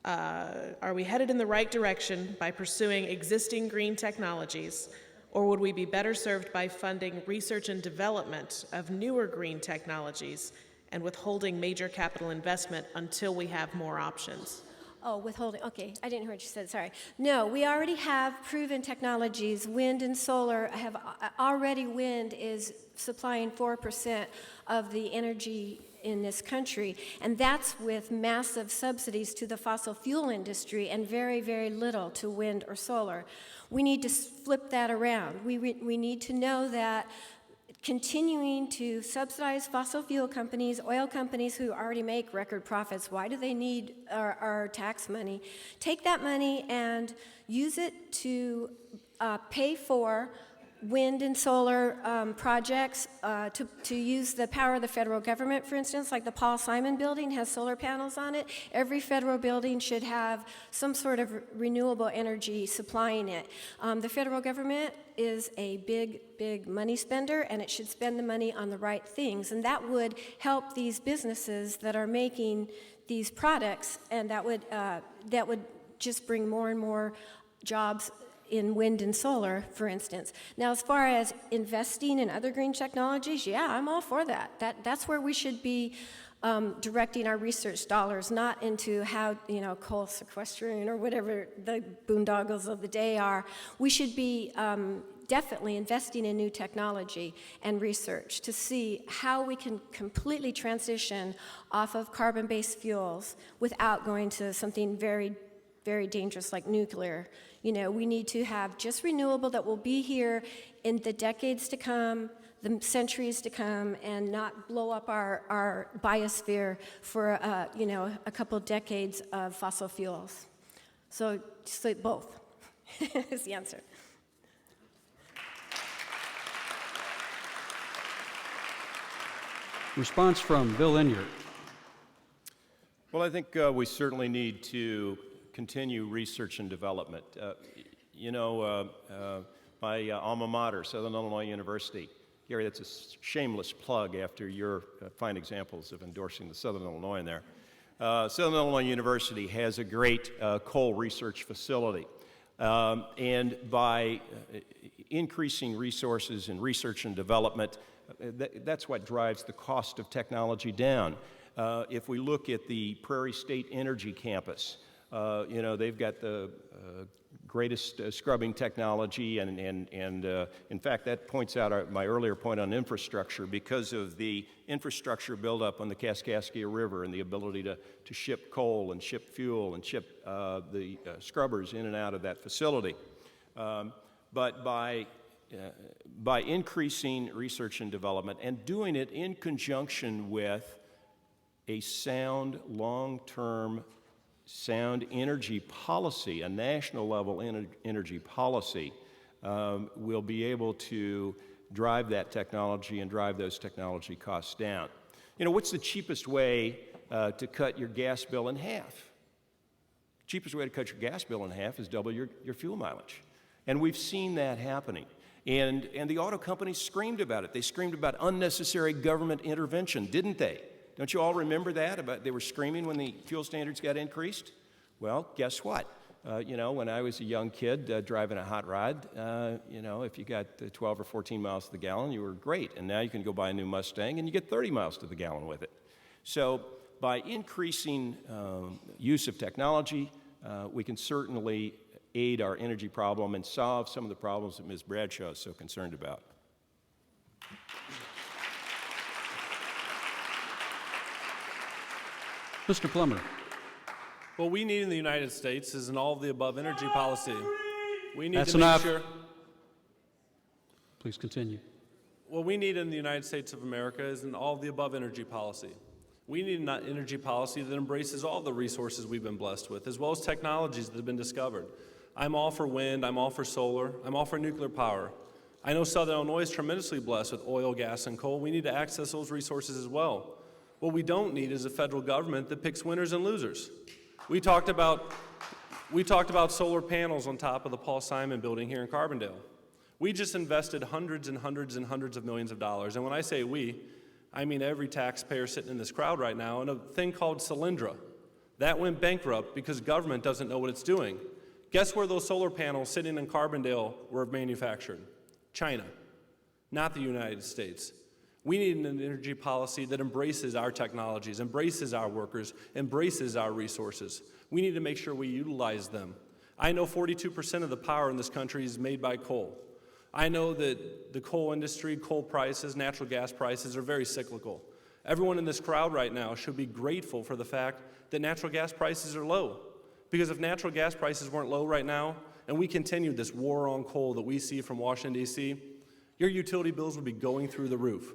Are we headed in the right direction by pursuing existing green technologies, Or would we be better served by funding research and development of newer green technologies and withholding major capital investment until we have more options?
Oh, withholding, okay, I didn't hear what you said, sorry. No, we already have proven technologies. Wind and solar have, already wind is supplying 4% of the energy in this country, and that's with massive subsidies to the fossil fuel industry and very, very little to wind or solar. We need to flip that around. We need to know that continuing to subsidize fossil fuel companies, oil companies who already make record profits, why do they need our tax money? Take that money and use it to pay for wind and solar projects, to use the power of the federal government, for instance, like the Paul Simon building has solar panels on it. Every federal building should have some sort of renewable energy supplying it. The federal government is a big, big money spender, and it should spend the money on the right things, and that would help these businesses that are making these products, and that would just bring more and more jobs in wind and solar, for instance. Now, as far as investing in other green technologies, yeah, I'm all for that. That's where we should be directing our research dollars, not into how, coal sequestering or whatever the boondoggles of the day are. We should be definitely investing in new technology and research to see how we can completely transition off of carbon-based fuels without going to something very, very dangerous like nuclear. We need to have just renewable that will be here in the decades to come, the centuries to come, and not blow up our biosphere for, a couple decades of fossil fuels. So both is the answer.
Response from Bill Enyart.
Well, I think we certainly need to continue research and development. My alma mater, Southern Illinois University. Gary, that's a shameless plug after your fine examples of endorsing the Southern Illinois in there. Southern Illinois University has a great coal research facility. And by increasing resources in research and development, that's what drives the cost of technology down. If we look at the Prairie State Energy Campus, they've got the greatest scrubbing technology, and in fact, that points out my earlier point on infrastructure. Because of the infrastructure buildup on the Kaskaskia River and the ability to ship coal and ship fuel and ship the scrubbers in and out of that facility. But by increasing research and development and doing it in conjunction with a sound, long-term, sound energy policy, a national level energy policy, we'll be able to drive that technology and drive those technology costs down. What's the cheapest way to cut your gas bill in half? Cheapest way to cut your gas bill in half is double your fuel mileage. And we've seen that happening. And the auto companies screamed about it. They screamed about unnecessary government intervention, didn't they? Don't you all remember that? They were screaming when the fuel standards got increased? Well, guess what? When I was a young kid driving a hot rod, if you got 12 or 14 miles to the gallon, you were great. And now you can go buy a new Mustang and you get 30 miles to the gallon with it. So by increasing use of technology, we can certainly aid our energy problem and solve some of the problems that Ms. Bradshaw is so concerned about.
Mr. Plummer.
What we need in the United States is an all-of-the-above energy policy. We need
That's
to make
enough.
sure.
Please continue.
What we need in the United States of America is an all-of-the-above energy policy. We need an energy policy that embraces all the resources we've been blessed with, as well as technologies that have been discovered. I'm all for wind, I'm all for solar, I'm all for nuclear power. I know Southern Illinois is tremendously blessed with oil, gas, and coal. We need to access those resources as well. What we don't need is a federal government that picks winners and losers. We talked about solar panels on top of the Paul Simon building here in Carbondale. We just invested hundreds and hundreds and hundreds of millions of dollars. And when I say we, I mean every taxpayer sitting in this crowd right now, in a thing called Solyndra. That went bankrupt because government doesn't know what it's doing. Guess where those solar panels sitting in Carbondale were manufactured? China, not the United States. We need an energy policy that embraces our technologies, embraces our workers, embraces our resources. We need to make sure we utilize them. I know 42% of the power in this country is made by coal. I know that the coal industry, coal prices, natural gas prices are very cyclical. Everyone in this crowd right now should be grateful for the fact that natural gas prices are low. Because if natural gas prices weren't low right now, and we continued this war on coal that we see from Washington, D.C., your utility bills would be going through the roof.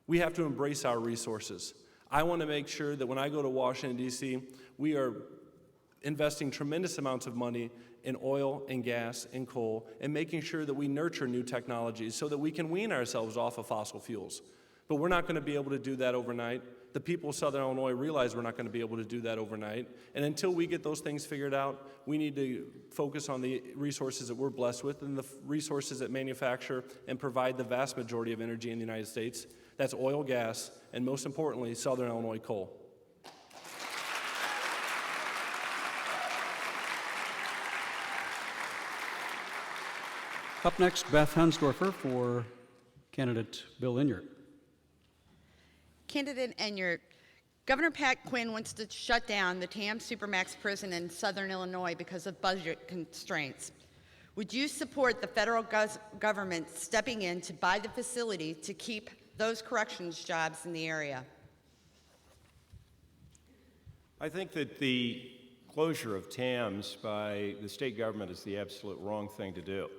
We have to embrace our resources. I want to make sure that when I go to Washington, D.C., we are investing tremendous amounts of money in oil and gas and coal and making sure that we nurture new technologies so that we can wean ourselves off of fossil fuels. But we're not going to be able to do that overnight. The people of Southern Illinois realize we're not going to be able to do that overnight. And until we get those things figured out, we need to focus on the resources that we're blessed with and the resources that manufacture and provide the vast majority of energy in the United States. That's oil, gas, and most importantly, Southern Illinois coal.
Up next, Beth Hensdorfer for candidate Bill Enyart.
Candidate Enyart, Governor Pat Quinn wants to shut down the TAM Supermax prison in Southern Illinois because of budget constraints. Would you support the federal government stepping in to buy the facility to keep those corrections jobs in the area?
I think that the closure of TAMs by the state government is the absolute wrong thing to do.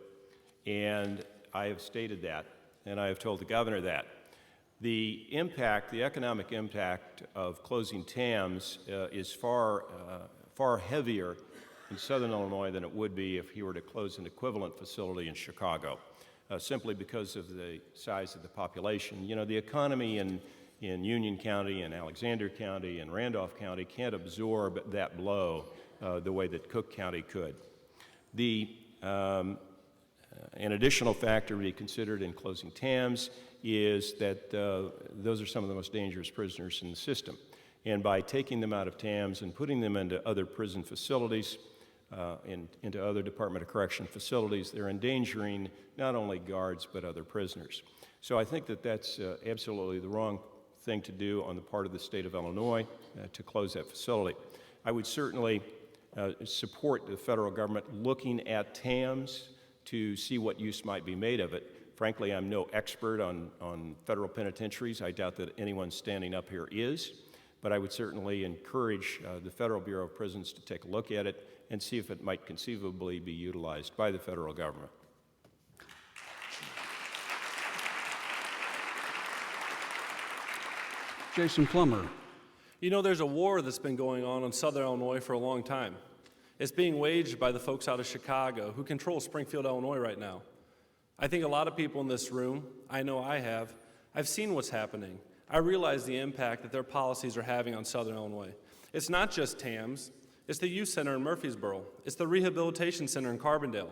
And I have stated that, and I have told the governor that. The impact, the economic impact of closing TAMs is far heavier in Southern Illinois than it would be if he were to close an equivalent facility in Chicago, simply because of the size of the population. You know, the economy in Union County and Alexander County and Randolph County can't absorb that blow the way that Cook County could. An additional factor to be considered in closing TAMs is that those are some of the most dangerous prisoners in the system. And by taking them out of TAMs and putting them into other prison facilities, into other Department of Correction facilities, they're endangering not only guards but other prisoners. So I think that that's absolutely the wrong thing to do on the part of the state of Illinois to close that facility. I would certainly support the federal government looking at TAMs to see what use might be made of it. Frankly, I'm no expert on federal penitentiaries. I doubt that anyone standing up here is, but I would certainly encourage the Federal Bureau of Prisons to take a look at it and see if it might conceivably be utilized by the federal government.
Jason Plummer.
You know, there's a war that's been going on in Southern Illinois for a long time. It's being waged by the folks out of Chicago who control Springfield, Illinois right now. I think a lot of people in this room, I know I have, I've seen what's happening. I realize the impact that their policies are having on Southern Illinois. It's not just TAMS, it's the youth center in Murfreesboro, it's the rehabilitation center in Carbondale.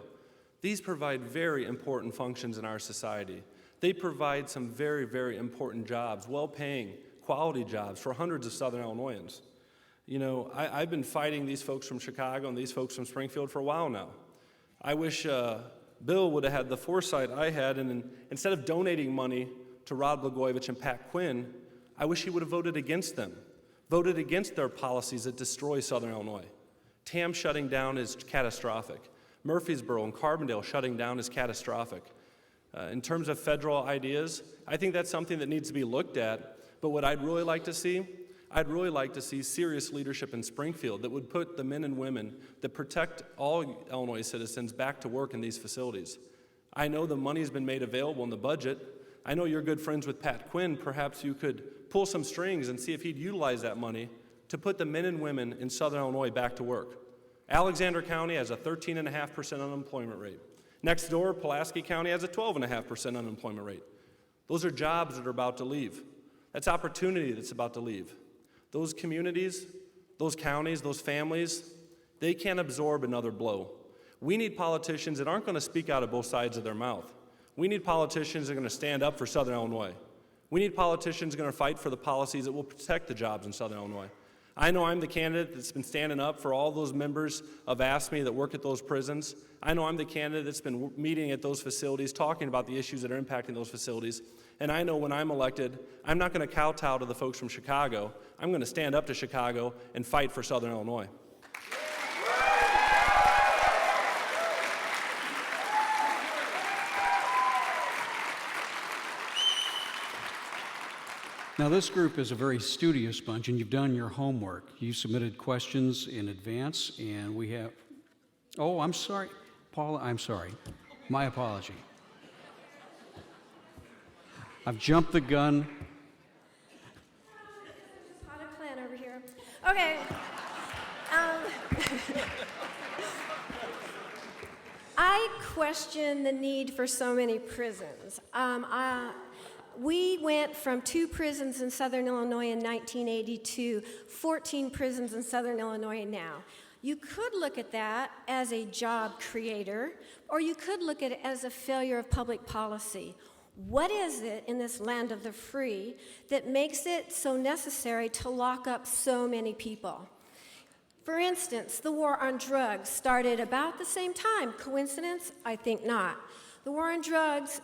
These provide very important functions in our society. They provide some very, very important jobs, well-paying, quality jobs for hundreds of Southern Illinoisans. You know, I've been fighting these folks from Chicago and these folks from Springfield for a while now. I wish Bill would have had the foresight I had, and instead of donating money to Rod Blagojevich and Pat Quinn, I wish he would have voted against them, voted against their policies that destroy Southern Illinois. TAM shutting down is catastrophic. Murfreesboro and Carbondale shutting down is catastrophic. In terms of federal ideas, I think that's something that needs to be looked at, but what I'd really like to see serious leadership in Springfield that would put the men and women that protect all Illinois citizens back to work in these facilities. I know the money's been made available in the budget. I know you're good friends with Pat Quinn. Perhaps you could pull some strings and see if he'd utilize that money to put the men and women in Southern Illinois back to work. Alexander County has a 13.5% unemployment rate. Next door, Pulaski County has a 12.5% unemployment rate. Those are jobs that are about to leave. That's opportunity that's about to leave. Those communities, those counties, those families, they can't absorb another blow. We need politicians that aren't going to speak out of both sides of their mouth. We need politicians that are going to stand up for Southern Illinois. We need politicians that are going to fight for the policies that will protect the jobs in Southern Illinois. I know I'm the candidate that's been standing up for all those members of AFSCME that work at those prisons. I know I'm the candidate that's been meeting at those facilities, talking about the issues that are impacting those facilities. And I know when I'm elected, I'm not going to kowtow to the folks from Chicago. I'm going to stand up to Chicago and fight for Southern Illinois.
Now, this group is a very studious bunch, and you've done your homework. You submitted questions in advance, and we have... Oh, I'm sorry. Paula, I'm sorry. My apology. I've jumped the gun.
Pot of plan over here. Okay. I question the need for so many prisons. We went from 2 prisons in Southern Illinois in 1982, 14 prisons in Southern Illinois now. You could look at that as a job creator, or you could look at it as a failure of public policy. What is it in this land of the free that makes it so necessary to lock up so many people? For instance, the war on drugs started about the same time. Coincidence? I think not. The war on drugs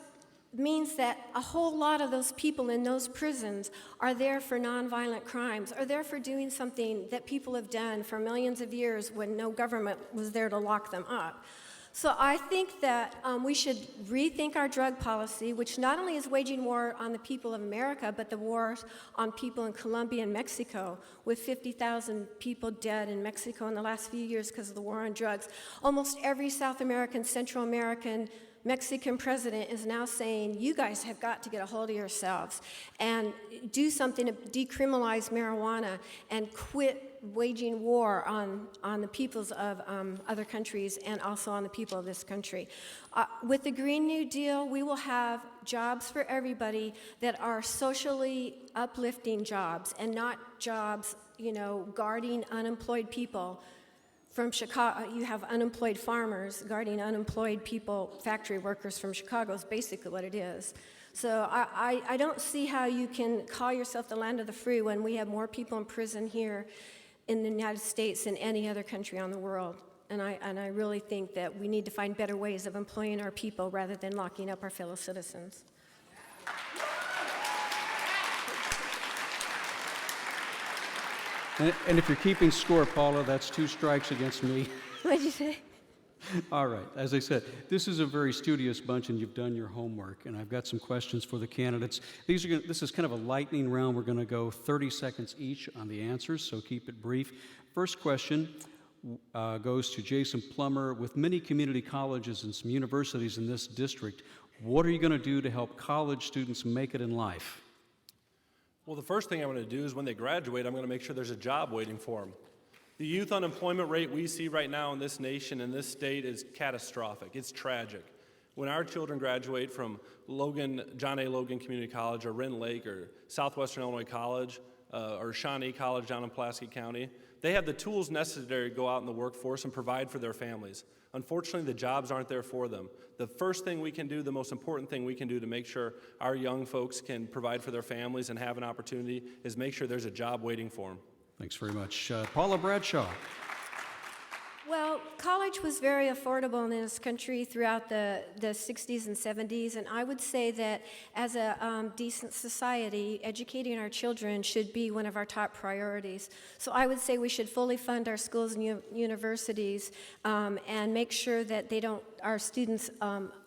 means that a whole lot of those people in those prisons are there for nonviolent crimes, are there for doing something that people have done for millions of years when no government was there to lock them up. So I think that we should rethink our drug policy, which not only is waging war on the people of America, but the wars on people in Colombia and Mexico, with 50,000 people dead in Mexico in the last few years because of the war on drugs. Almost every South American, Central American, Mexican president is now saying, you guys have got to get a hold of yourselves and do something to decriminalize marijuana and quit waging war on the peoples of other countries and also on the people of this country. With the Green New Deal, we will have jobs for everybody that are socially uplifting jobs and not jobs, guarding unemployed people. From Chicago, you have unemployed farmers guarding unemployed people, factory workers from Chicago is basically what it is. So I don't see how you can call yourself the land of the free when we have more people in prison here in the United States than any other country on the world. And I really think that we need to find better ways of employing our people rather than locking up our fellow citizens.
And if you're keeping score, Paula, that's 2 strikes against me.
What'd you say?
All right. As I said, this is a very studious bunch, and you've done your homework. And I've got some questions for the candidates. This is kind of a lightning round. We're going to go 30 seconds each on the answers, so keep it brief. First question goes to Jason Plummer. With many community colleges and some universities in this district, what are you going to do to help college students make it in life?
Well, the first thing I'm going to do is when they graduate, I'm going to make sure there's a job waiting for them. The youth unemployment rate we see right now in this nation, in this state, is catastrophic. It's tragic. When our children graduate from John A. Logan Community College or Wren Lake or Southwestern Illinois College or Shawnee College down in Pulaski County, they have the tools necessary to go out in the workforce and provide for their families. Unfortunately, the jobs aren't there for them. The first thing we can do, the most important thing we can do to make sure our young folks can provide for their families and have an opportunity is make sure there's a job waiting for them.
Thanks very much. Paula Bradshaw.
Well, college was very affordable in this country throughout the 60s and 70s, and I would say that as a decent society, educating our children should be one of our top priorities. So I would say we should fully fund our schools and universities and make sure that our students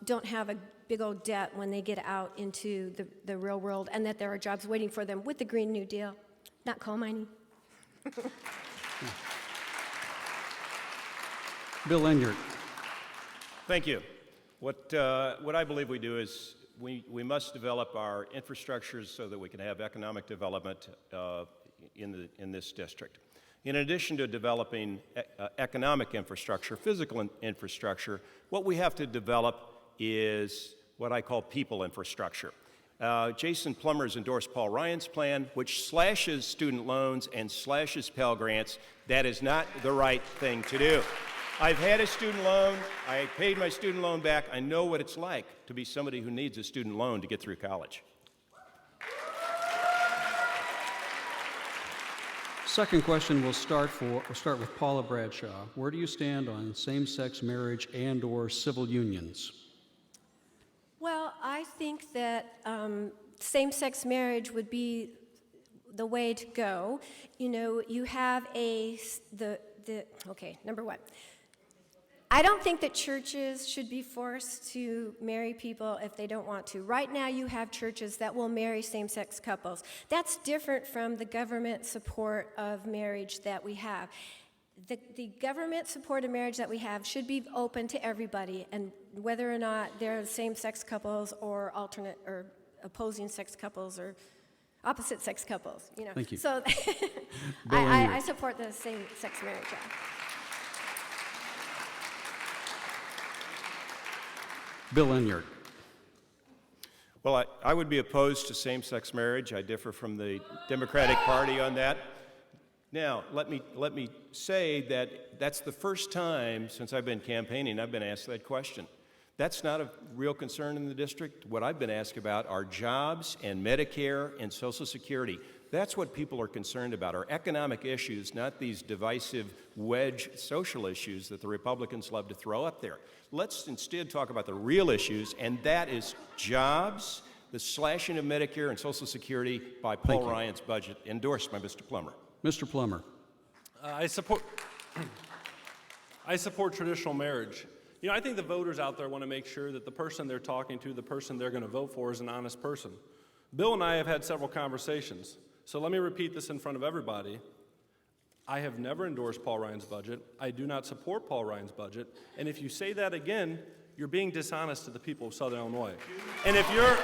don't have a big old debt when they get out into the real world, and that there are jobs waiting for them with the Green New Deal, not coal mining.
Bill Enyart.
Thank you. What I believe we do is we must develop our infrastructures so that we can have economic development in this district. In addition to developing economic infrastructure, physical infrastructure, what we have to develop is what I call people infrastructure. Jason Plummer's endorsed Paul Ryan's plan, which slashes student loans and slashes Pell Grants. That is not the right thing to do. I've had a student loan. I paid my student loan back. I know what it's like to be somebody who needs a student loan to get through college.
Second question we'll start with Paula Bradshaw. Where do you stand on same-sex marriage and/or civil unions?
Well, I think that same-sex marriage would be the way to go. You know, you have okay, number one. I don't think that churches should be forced to marry people if they don't want to. Right now, you have churches that will marry same-sex couples. That's different from the government support of marriage that we have. The government support of marriage that we have should be open to everybody, and whether or not they're same-sex couples or alternate or opposing sex couples or opposite sex couples, you know.
Thank you.
So
Bill
I
Enyart.
support the same-sex marriage. Yeah.
Bill Enyart.
Well, I would be opposed to same-sex marriage. I differ from the Democratic Party on that. Now, let me say that that's the first time since I've been campaigning I've been asked that question. That's not a real concern in the district. What I've been asked about are jobs and Medicare and Social Security. That's what people are concerned about, are economic issues, not these divisive wedge social issues that the Republicans love to throw up there. Let's instead talk about the real issues, and that is jobs, the slashing of Medicare and Social Security by Paul Ryan's budget, endorsed by Mr. Plummer.
Mr. Plummer.
I support traditional marriage. You know, I think the voters out there want to make sure that the person they're talking to, the person they're going to vote for, is an honest person. Bill and I have had several conversations, so let me repeat this in front of everybody. I have never endorsed Paul Ryan's budget. I do not support Paul Ryan's budget. And if you say that again, you're being dishonest to the people of Southern Illinois. And if you're...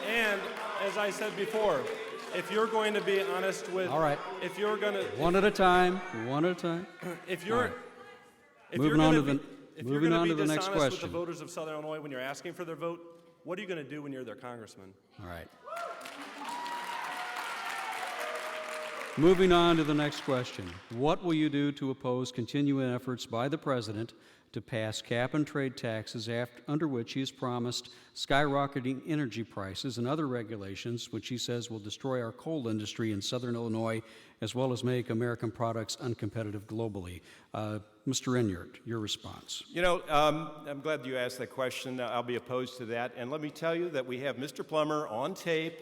And as I said before, if you're going to be honest with...
All right.
If you're going to...
One at a time.
If you're...
All right.
If
Moving
you're
on
gonna
to
be-
the-
If you're
moving
going
on
to
to
be
the next
dishonest with the
question.
voters of Southern Illinois when you're asking for their vote, what are you going to do when you're their congressman?
All right. Moving on to the next question. What will you do to oppose continuing efforts by the President to pass cap-and-trade taxes under which he has promised skyrocketing energy prices and other regulations which he says will destroy our coal industry in Southern Illinois as well as make American products uncompetitive globally? Mr. Enyart, your response.
You know, I'm glad you asked that question. I'll be opposed to that. And let me tell you that we have Mr. Plummer on tape,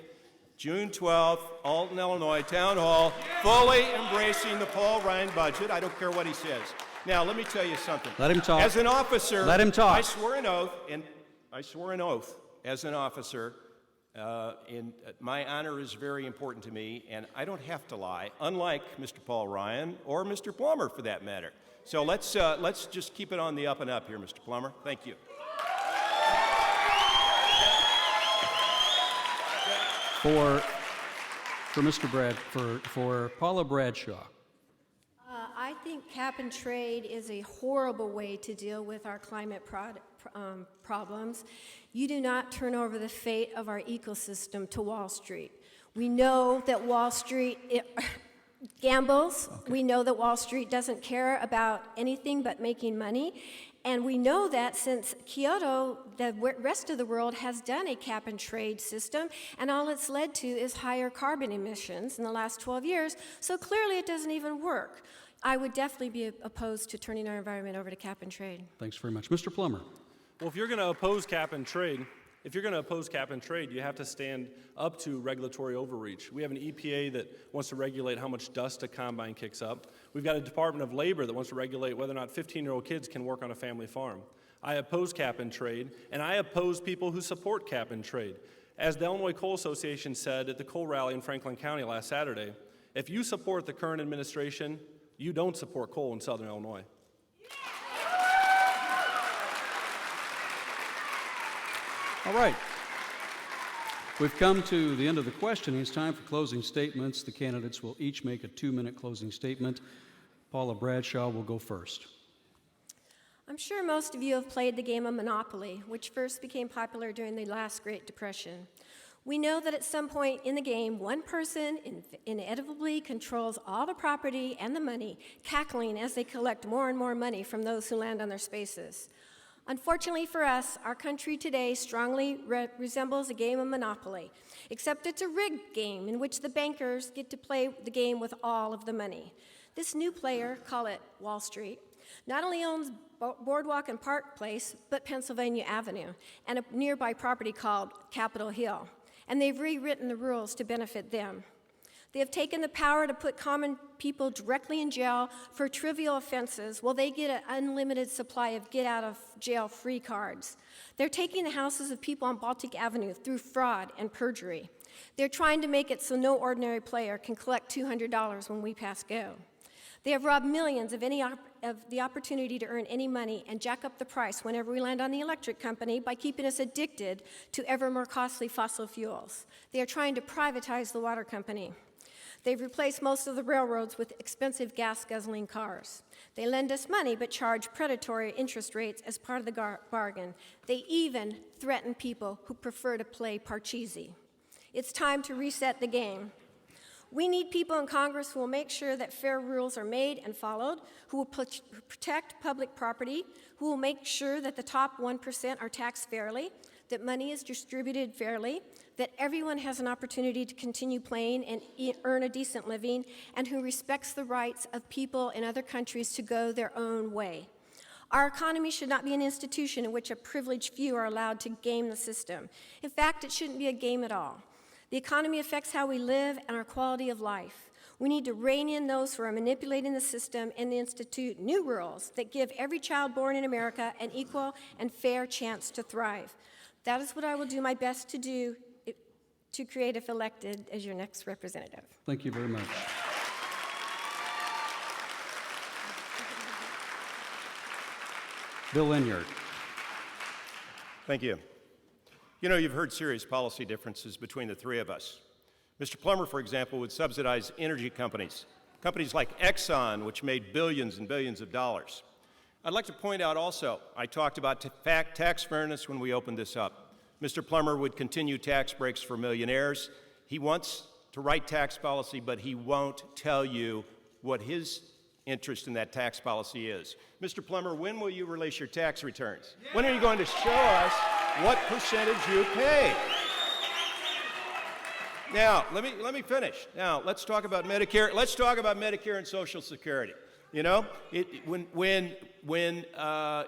June 12th, Alton, Illinois, Town Hall, fully embracing the Paul Ryan budget. I don't care what he says. Now, let me tell you something.
Let him talk.
As an officer,
Let him talk.
I swore an oath as an officer. My honor is very important to me, and I don't have to lie, unlike Mr. Paul Ryan or Mr. Plummer, for that matter. So let's just keep it on the up and up here, Mr. Plummer. Thank you.
For Paula Bradshaw.
I think cap and trade is a horrible way to deal with our climate problems. You do not turn over the fate of our ecosystem to Wall Street. We know that Wall Street gambles. Okay. We know that Wall Street doesn't care about anything but making money. And we know that since Kyoto, the rest of the world has done a cap and trade system, and all it's led to is higher carbon emissions in the last 12 years, so clearly it doesn't even work. I would definitely be opposed to turning our environment over to cap and trade.
Thanks very much. Mr. Plummer.
Well, if you're going to oppose cap and trade, you have to stand up to regulatory overreach. We have an EPA that wants to regulate how much dust a combine kicks up. We've got a Department of Labor that wants to regulate whether or not 15-year-old kids can work on a family farm. I oppose cap and trade, and I oppose people who support cap and trade. As the Illinois Coal Association said at the coal rally in Franklin County last Saturday, if you support the current administration, you don't support coal in Southern Illinois.
All right. We've come to the end of the questioning. It's time for closing statements. The candidates will each make a 2-minute closing statement. Paula Bradshaw will go first.
I'm sure most of you have played the game of Monopoly, which first became popular during the last Great Depression. We know that at some point in the game, one person inevitably controls all the property and the money, cackling as they collect more and more money from those who land on their spaces. Unfortunately for us, our country today strongly resembles a game of Monopoly, except it's a rigged game in which the bankers get to play the game with all of the money. This new player, call it Wall Street, not only owns Boardwalk and Park Place, but Pennsylvania Avenue, and a nearby property called Capitol Hill, and they've rewritten the rules to benefit them. They have taken the power to put common people directly in jail for trivial offenses while they get an unlimited supply of get-out-of-jail-free cards. They're taking the houses of people on Baltic Avenue through fraud and perjury. They're trying to make it so no ordinary player can collect $200 when we pass go. They have robbed millions of the opportunity to earn any money and jack up the price whenever we land on the electric company by keeping us addicted to ever more costly fossil fuels. They are trying to privatize the water company. They've replaced most of the railroads with expensive gas-guzzling cars. They lend us money but charge predatory interest rates as part of the bargain. They even threaten people who prefer to play Parcheesi. It's time to reset the game. We need people in Congress who will make sure that fair rules are made and followed, who will protect public property, who will make sure that the top 1% are taxed fairly, that money is distributed fairly, that everyone has an opportunity to continue playing and earn a decent living, and who respects the rights of people in other countries to go their own way. Our economy should not be an institution in which a privileged few are allowed to game the system. In fact, it shouldn't be a game at all. The economy affects how we live and our quality of life. We need to rein in those who are manipulating the system and institute new rules that give every child born in America an equal and fair chance to thrive. That is what I will do my best to do to create if elected as your next representative.
Thank you very much. Bill Enyart.
Thank you. You know, you've heard serious policy differences between the three of us. Mr. Plummer, for example, would subsidize energy companies like Exxon, which made billions and billions of dollars. I'd like to point out also, I talked about tax fairness when we opened this up. Mr. Plummer would continue tax breaks for millionaires. He wants to write tax policy, but he won't tell you what his interest in that tax policy is. Mr. Plummer, when will you release your tax returns? When are you going to show us what percentage you pay? Now, let me finish. Now, let's talk about Medicare. Let's talk about Medicare and Social Security. You know, when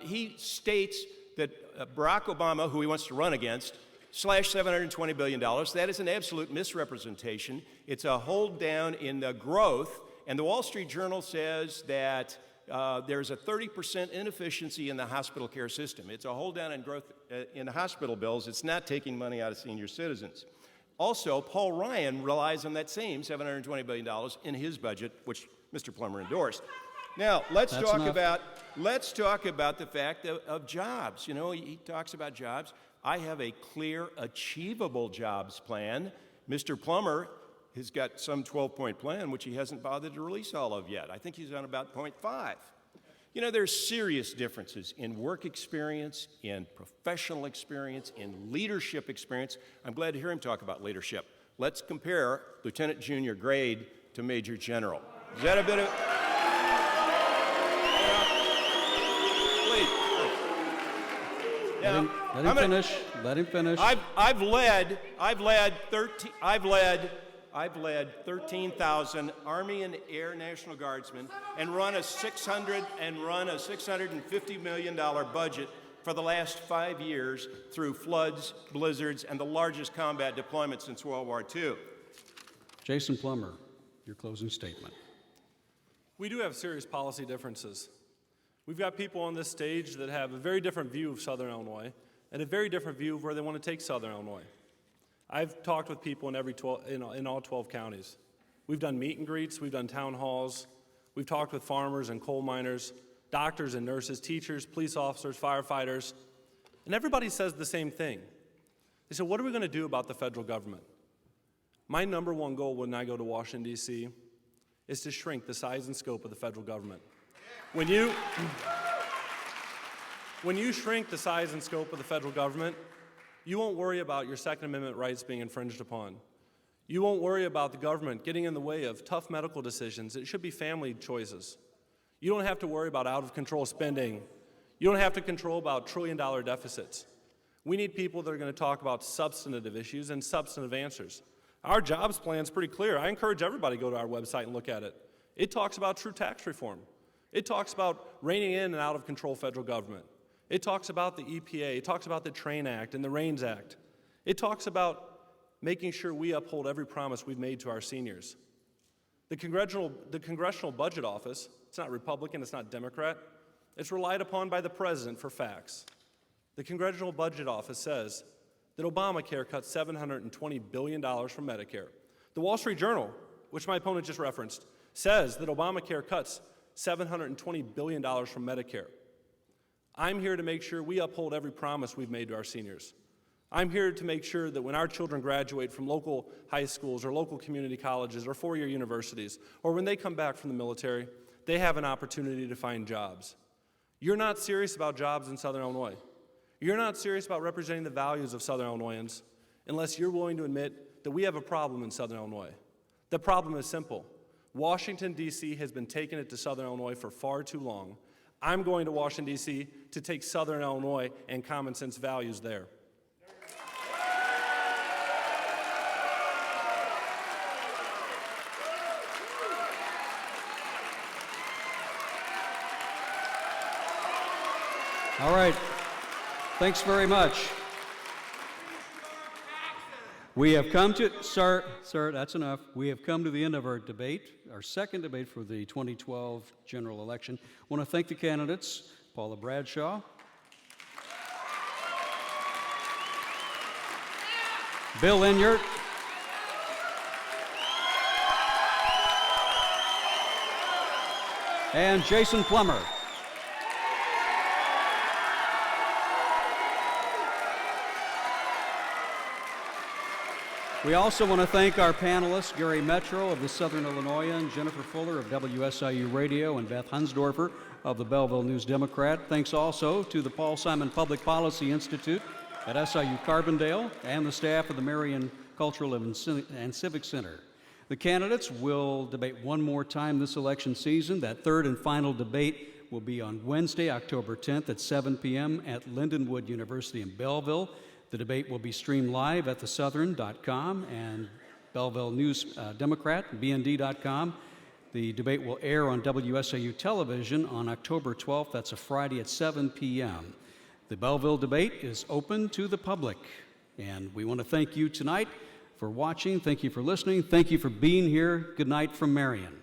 he states that Barack Obama, who he wants to run against, slashed $720 billion, that is an absolute misrepresentation. It's a hold down in the growth, and the Wall Street Journal says that there's a 30% inefficiency in the hospital care system. It's a hold down in growth in hospital bills. It's not taking money out of senior citizens. Also, Paul Ryan relies on that same $720 billion in his budget, which Mr. Plummer endorsed. Now, let's talk about the fact of jobs. You know, he talks about jobs. I have a clear, achievable jobs plan. Mr. Plummer has got some 12-point plan, which he hasn't bothered to release all of yet. I think he's on about point 5. You know, there's serious differences in work experience, in professional experience, in leadership experience. I'm glad to hear him talk about leadership. Let's compare lieutenant junior grade to major general. Is that a bit of...
Let him finish. Let him finish.
I've led 13,000 Army and Air National Guardsmen and run a $650 million budget for the last 5 years through floods, blizzards, and the largest combat deployment since World War II.
Jason Plummer, your closing statement.
We do have serious policy differences. We've got people on this stage that have a very different view of Southern Illinois and a very different view of where they want to take Southern Illinois. I've talked with people in all 12 counties. We've done meet and greets, we've done town halls, we've talked with farmers and coal miners, doctors and nurses, teachers, police officers, firefighters, and everybody says the same thing. They said, what are we going to do about the federal government? My number one goal when I go to Washington, D.C. is to shrink the size and scope of the federal government. When you shrink the size and scope of the federal government, you won't worry about your Second Amendment rights being infringed upon. You won't worry about the government getting in the way of tough medical decisions. It should be family choices. You don't have to worry about out-of-control spending. You don't have to control about trillion-dollar deficits. We need people that are going to talk about substantive issues and substantive answers. Our jobs plan is pretty clear. I encourage everybody to go to our website and look at it. It talks about true tax reform. It talks about reining in and out of control federal government. It talks about the EPA. It talks about the TRAIN Act and the RAINS Act. It talks about making sure we uphold every promise we've made to our seniors. The Congressional Budget Office, it's not Republican, it's not Democrat, it's relied upon by the president for facts. The Congressional Budget Office says that Obamacare cut $720 billion from Medicare. The Wall Street Journal, which my opponent just referenced, says that Obamacare cuts $720 billion from Medicare. I'm here to make sure we uphold every promise we've made to our seniors. I'm here to make sure that when our children graduate from local high schools or local community colleges or four-year universities, or when they come back from the military, they have an opportunity to find jobs. You're not serious about jobs in Southern Illinois. You're not serious about representing the values of Southern Illinoisans unless you're willing to admit that we have a problem in Southern Illinois. The problem is simple. Washington, D.C. has been taking it to Southern Illinois for far too long. I'm going to Washington, D.C. to take Southern Illinois and common sense values there.
All right. Thanks very much. We have come to, sir, that's enough. We have come to the end of our debate, our second debate for the 2012 general election. I want to thank the candidates, Paula Bradshaw, Bill Enyart, and Jason Plummer. We also want to thank our panelists, Gary Metro of the Southern Illinoisan, Jennifer Fuller of WSIU Radio, and Beth Hunsdorfer of the Belleville News-Democrat. Thanks also to the Paul Simon Public Policy Institute at SIU Carbondale and the staff of the Marion Cultural and Civic Center. The candidates will debate one more time this election season. That third and final debate will be on Wednesday, October 10th at 7 p.m. at Lindenwood University in Belleville. The debate will be streamed live at thesouthern.com and Belleville News Democrat, BND.com. The debate will air on WSIU television on October 12th. That's a Friday at 7 p.m. The Belleville debate is open to the public. And we want to thank you tonight for watching. Thank you for listening. Thank you for being here. Good night from Marion.